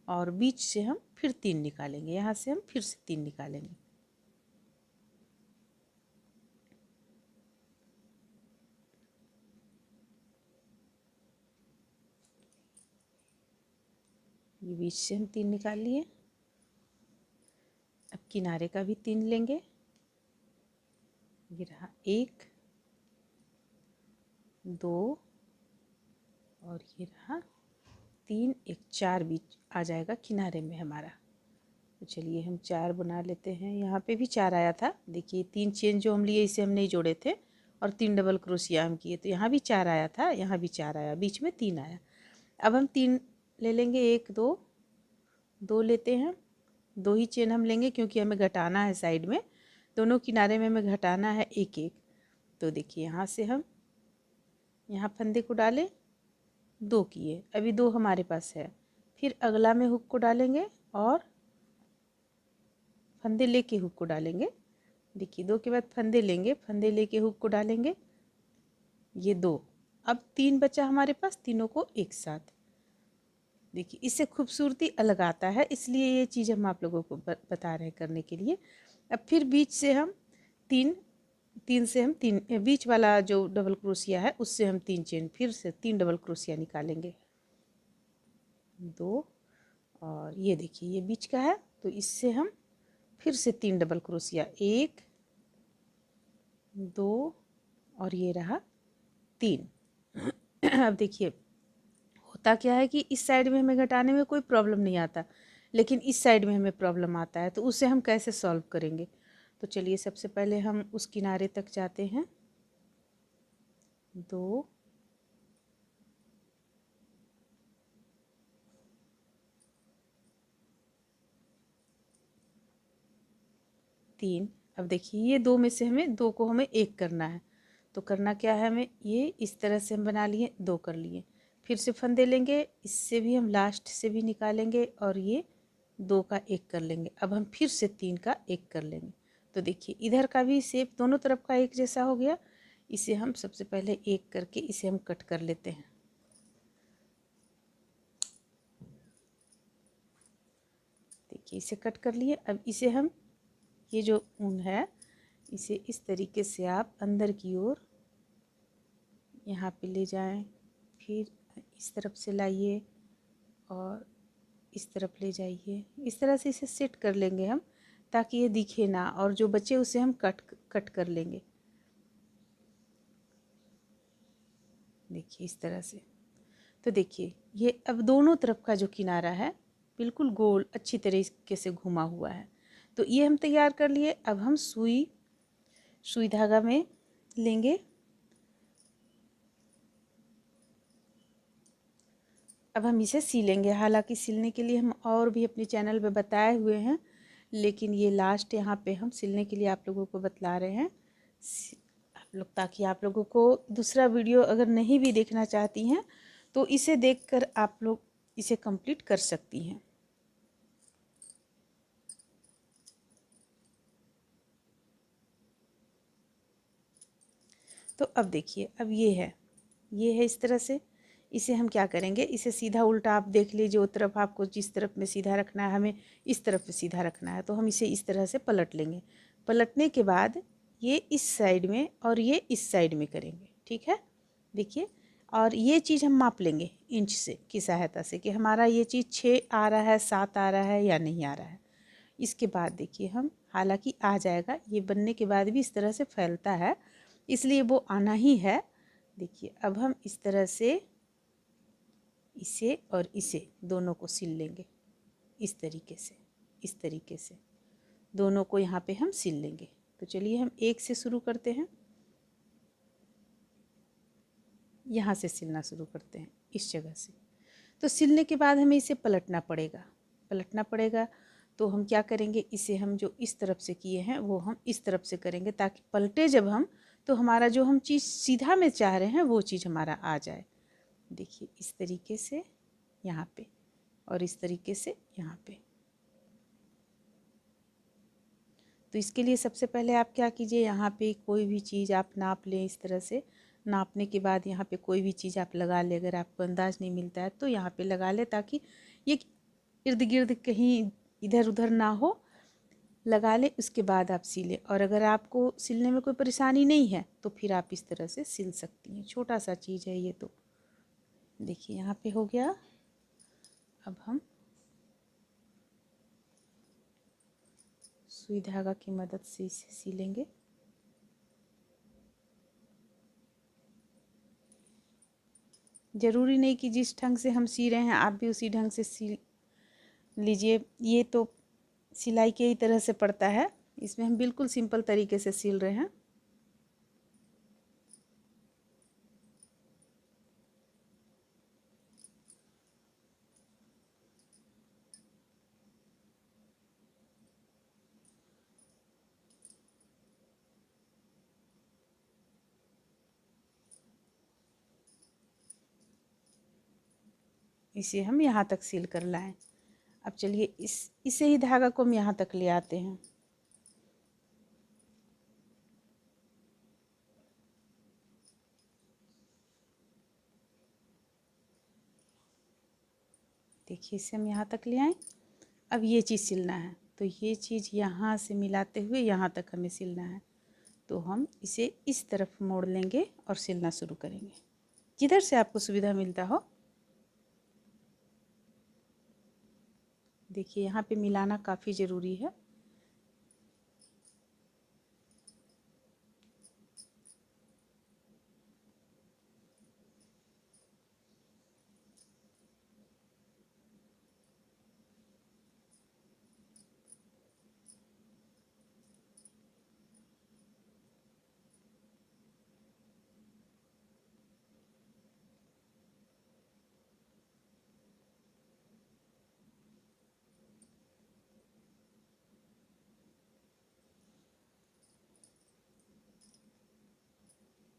और बीच से हम फिर 3 निकालेंगे। यहाँ से हम फिर से 3 निकालेंगे। ये बीच से हम 3 निकाल लिए। अब किनारे का भी 3 लेंगे। ये रहा 1, 2 और ये रहा 3, एक 4 बीच आ जाएगा किनारे में हमारा। तो चलिए हम 4 बना लेते हैं। यहाँ पे भी 4 आया था। देखिए, 3 चेन जो हम लिए इसे हम नहीं जोड़े थे और 3 डबल क्रोशिया हम किए, तो यहाँ भी 4 आया था, यहाँ भी 4 आया, बीच में 3 आया। अब हम 3 ले लेंगे, 1, 2 लेते हैं। 2 ही चेन हम लेंगे क्योंकि हमें घटाना है साइड में, दोनों किनारे में हमें घटाना है 1, 1। तो देखिए, यहाँ से हम यहाँ फंदे को डालें, 2 किए, अभी 2 हमारे पास है। फिर अगला में हुक को डालेंगे और फंदे लेके हुक को डालेंगे। देखिए 2 के बाद फंदे लेंगे, फंदे लेके हुक को डालेंगे, ये 2। अब 3 बचा हमारे पास, तीनों को एक साथ। देखिए इससे खूबसूरती अलग आता है, इसलिए ये चीज़ हम आप लोगों को बता रहे हैं करने के लिए। अब फिर बीच से हम तीन बीच वाला जो डबल क्रोशिया है उससे हम 3 चेन, फिर से 3 डबल क्रोशिया निकालेंगे, 2। और ये देखिए ये बीच का है, तो इससे हम फिर से 3 डबल क्रोशिया, 1 2 और ये रहा 3। अब देखिए होता क्या है कि इस साइड में हमें घटाने में कोई प्रॉब्लम नहीं आता, लेकिन इस साइड में हमें प्रॉब्लम आता है, तो उसे हम कैसे सॉल्व करेंगे। तो चलिए सबसे पहले हम उस किनारे तक जाते हैं, 2 3। अब देखिए ये 2 में से हमें 2 को हमें 1 करना है, तो करना क्या है हमें, ये इस तरह से हम बना लिए, 2 कर लिए, फिर से फंदे लेंगे, इससे भी हम लास्ट से भी निकालेंगे और ये 2 का 1 कर लेंगे। अब हम फिर से 3 का 1 कर लेंगे। तो देखिए इधर का भी शेप दोनों तरफ का एक जैसा हो गया। इसे हम सबसे पहले 1 करके इसे हम कट कर लेते हैं। देखिए इसे कट कर लिए। अब इसे हम, ये जो ऊन है इसे इस तरीके से आप अंदर की ओर यहाँ पे ले जाएं, फिर इस तरफ से लाइए और इस तरफ ले जाइए। इस तरह से इसे सेट कर लेंगे हम, ताकि ये दिखे ना, और जो बचे उसे हम कट कर लेंगे। देखिए इस तरह से। तो देखिए ये अब दोनों तरफ का जो किनारा है बिल्कुल गोल अच्छी तरीके से घुमा हुआ है। तो ये हम तैयार कर लिए। अब हम सुई धागा में लेंगे। अब हम इसे सिलेंगे। हालांकि सिलने के लिए हम और भी अपने चैनल पे बताए हुए हैं, लेकिन ये लास्ट यहाँ पे हम सिलने के लिए आप लोगों को बतला रहे हैं, आप लोग, ताकि आप लोगों को दूसरा वीडियो अगर नहीं भी देखना चाहती हैं तो इसे देखकर आप लोग इसे कंप्लीट कर सकती हैं। तो अब देखिए, अब ये है इस तरह से। इसे हम क्या करेंगे, इसे सीधा उल्टा आप देख लीजिए, जो तरफ आपको जिस तरफ में सीधा रखना है हमें इस तरफ में सीधा रखना है, तो हम इसे इस तरह से पलट लेंगे। पलटने के बाद ये इस साइड में और ये इस साइड में करेंगे, ठीक है। देखिए, और ये चीज़ हम माप लेंगे इंच से की सहायता से कि हमारा ये चीज़ 6 आ रहा है, 7 आ रहा है या नहीं आ रहा है। इसके बाद देखिए हम, हालांकि आ जाएगा, ये बनने के बाद भी इस तरह से फैलता है, इसलिए वो आना ही है। देखिए अब हम इस तरह से इसे और इसे दोनों को सिल लेंगे, इस तरीके से दोनों को यहाँ पे हम सिल लेंगे। तो चलिए हम एक से शुरू करते हैं, यहाँ से सिलना शुरू करते हैं इस जगह से। तो सिलने के बाद हमें इसे पलटना पड़ेगा। तो हम क्या करेंगे, इसे हम जो इस तरफ से किए हैं वो हम इस तरफ से करेंगे, ताकि पलटे जब हम, तो हमारा जो हम चीज़ सीधा में चाह रहे हैं वो चीज़ हमारा आ जाए। देखिए इस तरीके से यहाँ पे और इस तरीके से यहाँ पे। तो इसके लिए सबसे पहले आप क्या कीजिए, यहाँ पे कोई भी चीज़ आप नाप लें। इस तरह से नापने के बाद यहाँ पे कोई भी चीज़ आप लगा लें। अगर आपको अंदाज़ नहीं मिलता है तो यहाँ पे लगा लें, ताकि ये इर्द गिर्द कहीं इधर उधर ना हो, लगा ले। उसके बाद आप सिलें। और अगर आपको सिलने में कोई परेशानी नहीं है तो फिर आप इस तरह से सिल सकती हैं। छोटा सा चीज़ है ये। तो देखिए यहाँ पे हो गया। अब हम सुई धागा की मदद से इसे सिलेंगे। ज़रूरी नहीं कि जिस ढंग से हम सी रहे हैं आप भी उसी ढंग से सिल लीजिए। ये तो सिलाई के ही तरह से पड़ता है, इसमें हम बिल्कुल सिंपल तरीके से सिल रहे हैं। इसे हम यहाँ तक सिल कर लाएं। अब चलिए इसे ही धागा को हम यहाँ तक ले आते हैं। देखिए इसे हम यहाँ तक ले आए। अब ये चीज़ सिलना है, तो ये चीज़ यहाँ से मिलाते हुए यहाँ तक हमें सिलना है। तो हम इसे इस तरफ मोड़ लेंगे और सिलना शुरू करेंगे, जिधर से आपको सुविधा मिलता हो। देखिए यहाँ पे मिलाना काफ़ी ज़रूरी है।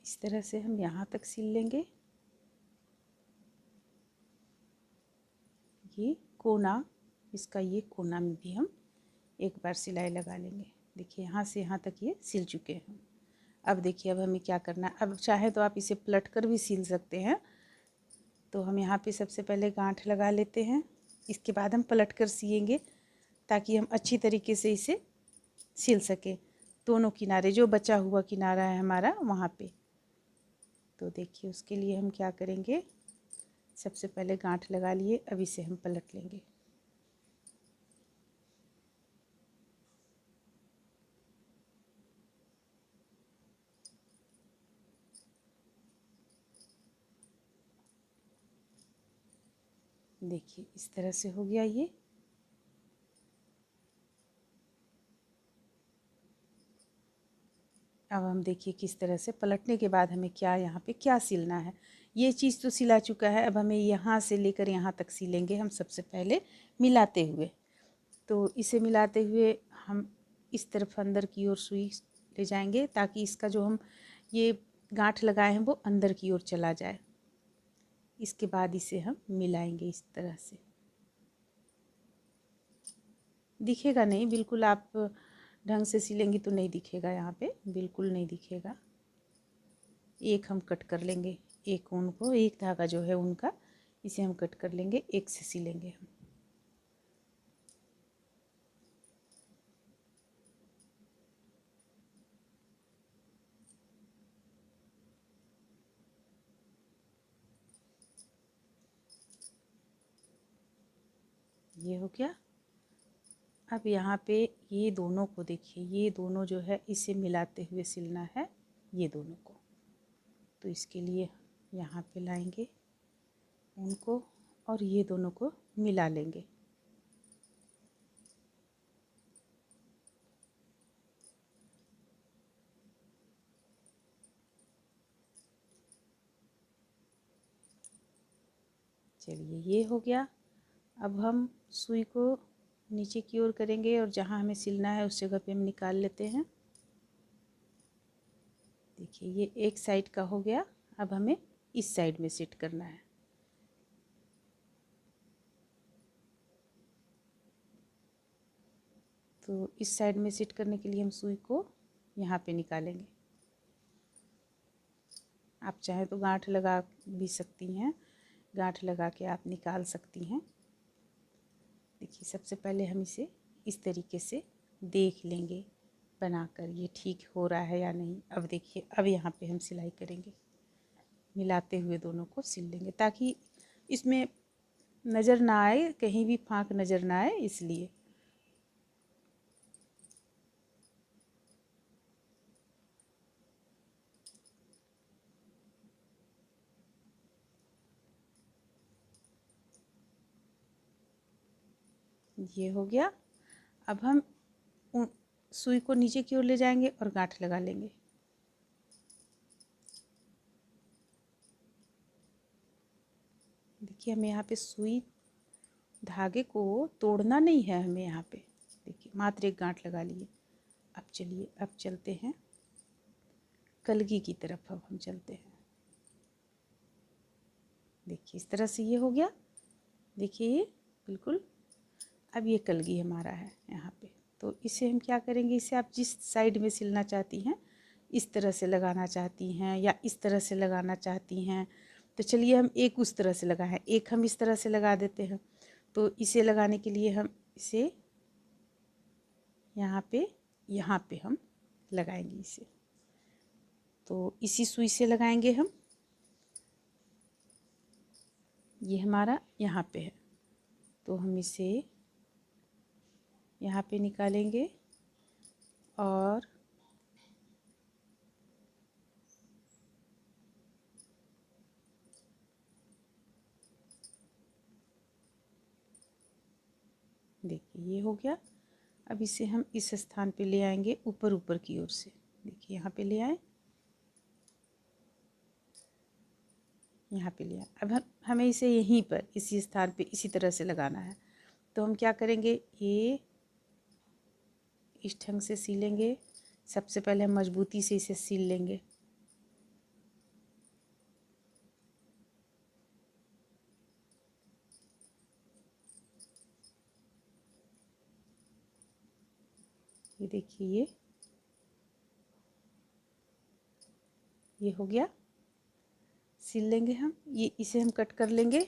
इस तरह से हम यहाँ तक सिल लेंगे। ये कोना, इसका ये कोना में भी हम एक बार सिलाई लगा लेंगे। देखिए यहाँ से यहाँ तक ये सिल चुके हैं। अब देखिए अब हमें क्या करना है। अब चाहे तो आप इसे पलट कर भी सिल सकते हैं। तो हम यहाँ पे सबसे पहले गांठ लगा लेते हैं, इसके बाद हम पलट कर सिएंगे ताकि हम अच्छी तरीके से इसे सिल सकें। दोनों किनारे, जो बचा हुआ किनारा है हमारा वहाँ पे। तो देखिए उसके लिए हम क्या करेंगे, सबसे पहले गांठ लगा लिए, अब इसे हम पलट लेंगे। देखिए इस तरह से हो गया ये। अब हम देखिए किस तरह से पलटने के बाद हमें क्या यहाँ पे क्या सिलना है। ये चीज़ तो सिला चुका है, अब हमें यहाँ से लेकर यहाँ तक सिलेंगे हम सबसे पहले मिलाते हुए। तो इसे मिलाते हुए हम इस तरफ अंदर की ओर सुई ले जाएंगे ताकि इसका जो हम ये गांठ लगाए हैं वो अंदर की ओर चला जाए। इसके बाद इसे हम मिलाएंगे इस तरह से। दिखेगा नहीं, बिल्कुल आप ढंग से सिलेंगी तो नहीं दिखेगा, यहाँ पे बिल्कुल नहीं दिखेगा। एक हम कट कर लेंगे, एक ऊन को, एक धागा जो है उनका, इसे हम कट कर लेंगे, एक से सिलेंगे हम। ये हो गया। अब यहाँ पे ये दोनों को देखिए, ये दोनों जो है इसे मिलाते हुए सिलना है, ये दोनों को। तो इसके लिए यहाँ पे लाएंगे उनको और ये दोनों को मिला लेंगे। चलिए ये हो गया। अब हम सुई को नीचे की ओर करेंगे और जहाँ हमें सिलना है उस जगह पे हम निकाल लेते हैं। देखिए ये एक साइड का हो गया। अब हमें इस साइड में सेट करना है। तो इस साइड में सेट करने के लिए हम सुई को यहाँ पे निकालेंगे। आप चाहे तो गांठ लगा भी सकती हैं, गांठ लगा के आप निकाल सकती हैं। देखिए सबसे पहले हम इसे इस तरीके से देख लेंगे बनाकर, ये ठीक हो रहा है या नहीं। अब देखिए अब यहाँ पे हम सिलाई करेंगे, मिलाते हुए दोनों को सिल लेंगे ताकि इसमें नज़र ना आए, कहीं भी फाँक नज़र ना आए, इसलिए। ये हो गया। अब हम सुई को नीचे की ओर ले जाएंगे और गांठ लगा लेंगे। देखिए हमें यहाँ पे सुई धागे को तोड़ना नहीं है, हमें यहाँ पे देखिए मात्र एक गांठ लगा लिए। अब चलिए अब चलते हैं कलगी की तरफ। अब हम चलते हैं। देखिए इस तरह से ये हो गया। देखिए ये बिल्कुल अब ये कलगी हमारा है यहाँ पे। तो इसे हम क्या करेंगे, इसे आप जिस साइड में सिलना चाहती हैं, इस तरह से लगाना चाहती हैं या इस तरह से लगाना चाहती हैं, तो चलिए हम एक उस तरह से लगाएं, एक हम इस तरह से लगा देते हैं। तो इसे लगाने के लिए हम इसे यहाँ पे हम लगाएंगे इसे। तो इसी सुई से लगाएंगे हम। ये हमारा यहाँ पे है, तो हम इसे यहाँ पे निकालेंगे और देखिए ये हो गया। अब इसे हम इस स्थान पे ले आएंगे, ऊपर ऊपर की ओर से। देखिए यहाँ पे ले आए, यहाँ पे ले आए। अब हमें इसे यहीं पर इसी स्थान पे इसी तरह से लगाना है। तो हम क्या करेंगे, ये इस ढंग से सीलेंगे। सबसे पहले हम मजबूती से इसे सील लेंगे। ये देखिए ये हो गया। सील लेंगे हम, ये इसे हम कट कर लेंगे।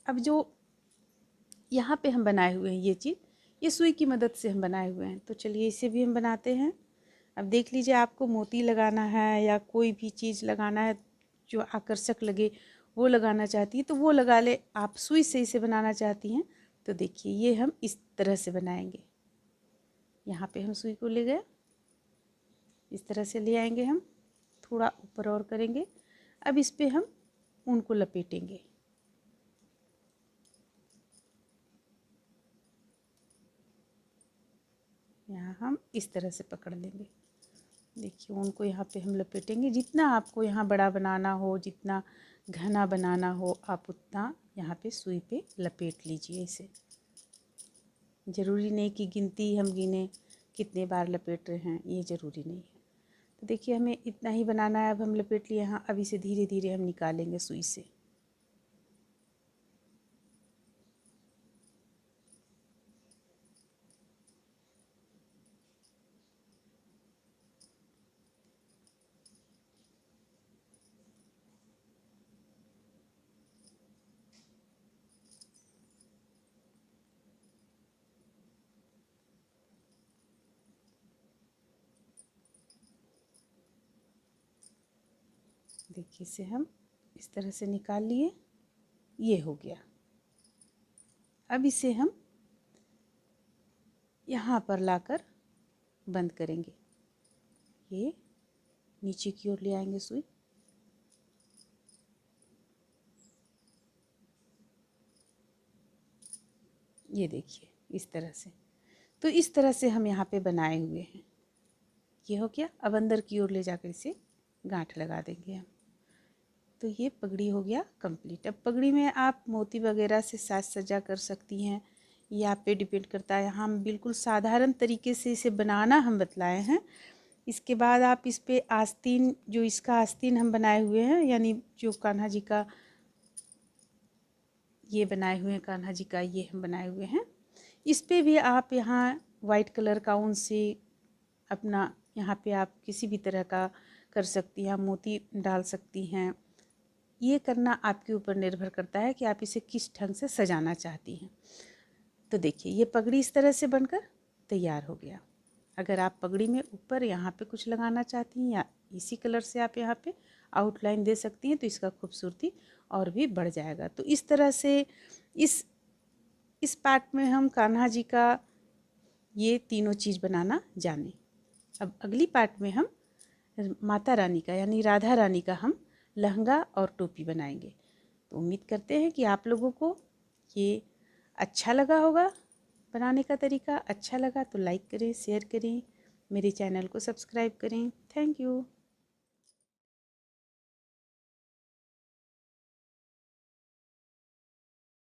अब जो यहाँ पे हम बनाए हुए हैं ये चीज़, ये सुई की मदद से हम बनाए हुए हैं। तो चलिए इसे भी हम बनाते हैं। अब देख लीजिए, आपको मोती लगाना है या कोई भी चीज़ लगाना है जो आकर्षक लगे, वो लगाना चाहती है तो वो लगा ले। आप सुई से इसे बनाना चाहती हैं तो देखिए ये हम इस तरह से बनाएंगे। यहाँ पे हम सुई को ले गए, इस तरह से ले आएंगे हम, थोड़ा ऊपर और करेंगे। अब इस पे हम ऊन को लपेटेंगे। यहाँ हम इस तरह से पकड़ लेंगे। देखिए ऊन को यहाँ पे हम लपेटेंगे। जितना आपको यहाँ बड़ा बनाना हो, जितना घना बनाना हो, आप उतना यहाँ पे सुई पे लपेट लीजिए इसे। ज़रूरी नहीं कि गिनती हम गिने कितने बार लपेट रहे हैं, ये ज़रूरी नहीं है। तो देखिए हमें इतना ही बनाना है। अब हम लपेट लिए यहाँ, अब इसे धीरे धीरे हम निकालेंगे सुई से। देखिए इसे हम इस तरह से निकाल लिए, ये हो गया। अब इसे हम यहाँ पर लाकर बंद करेंगे। ये नीचे की ओर ले आएंगे सुई। ये देखिए इस तरह से। तो इस तरह से हम यहाँ पे बनाए हुए हैं। ये हो गया। अब अंदर की ओर ले जाकर इसे गांठ लगा देंगे हम। तो ये पगड़ी हो गया कंप्लीट। अब पगड़ी में आप मोती वगैरह से साज सज्जा कर सकती हैं, ये आप पे डिपेंड करता है। हम बिल्कुल साधारण तरीके से इसे बनाना हम बतलाए हैं। इसके बाद आप इस पे आस्तीन, जो इसका आस्तीन हम बनाए हुए हैं, यानी जो कान्हा जी का ये बनाए हुए हैं, कान्हा जी का ये हम बनाए हुए हैं, इस पे भी आप यहाँ वाइट कलर का ऊन से अपना यहाँ पे आप किसी भी तरह का कर सकती हैं, मोती डाल सकती हैं। ये करना आपके ऊपर निर्भर करता है कि आप इसे किस ढंग से सजाना चाहती हैं। तो देखिए ये पगड़ी इस तरह से बनकर तैयार हो गया। अगर आप पगड़ी में ऊपर यहाँ पे कुछ लगाना चाहती हैं या इसी कलर से आप यहाँ पे आउटलाइन दे सकती हैं तो इसका खूबसूरती और भी बढ़ जाएगा। तो इस तरह से इस पार्ट में हम कान्हा जी का ये तीनों चीज़ बनाना जाने। अब अगली पार्ट में हम माता रानी का यानी राधा रानी का हम लहंगा और टोपी बनाएंगे। तो उम्मीद करते हैं कि आप लोगों को ये अच्छा लगा होगा। बनाने का तरीका अच्छा लगा तो लाइक करें, शेयर करें, मेरे चैनल को सब्सक्राइब करें। Thank you.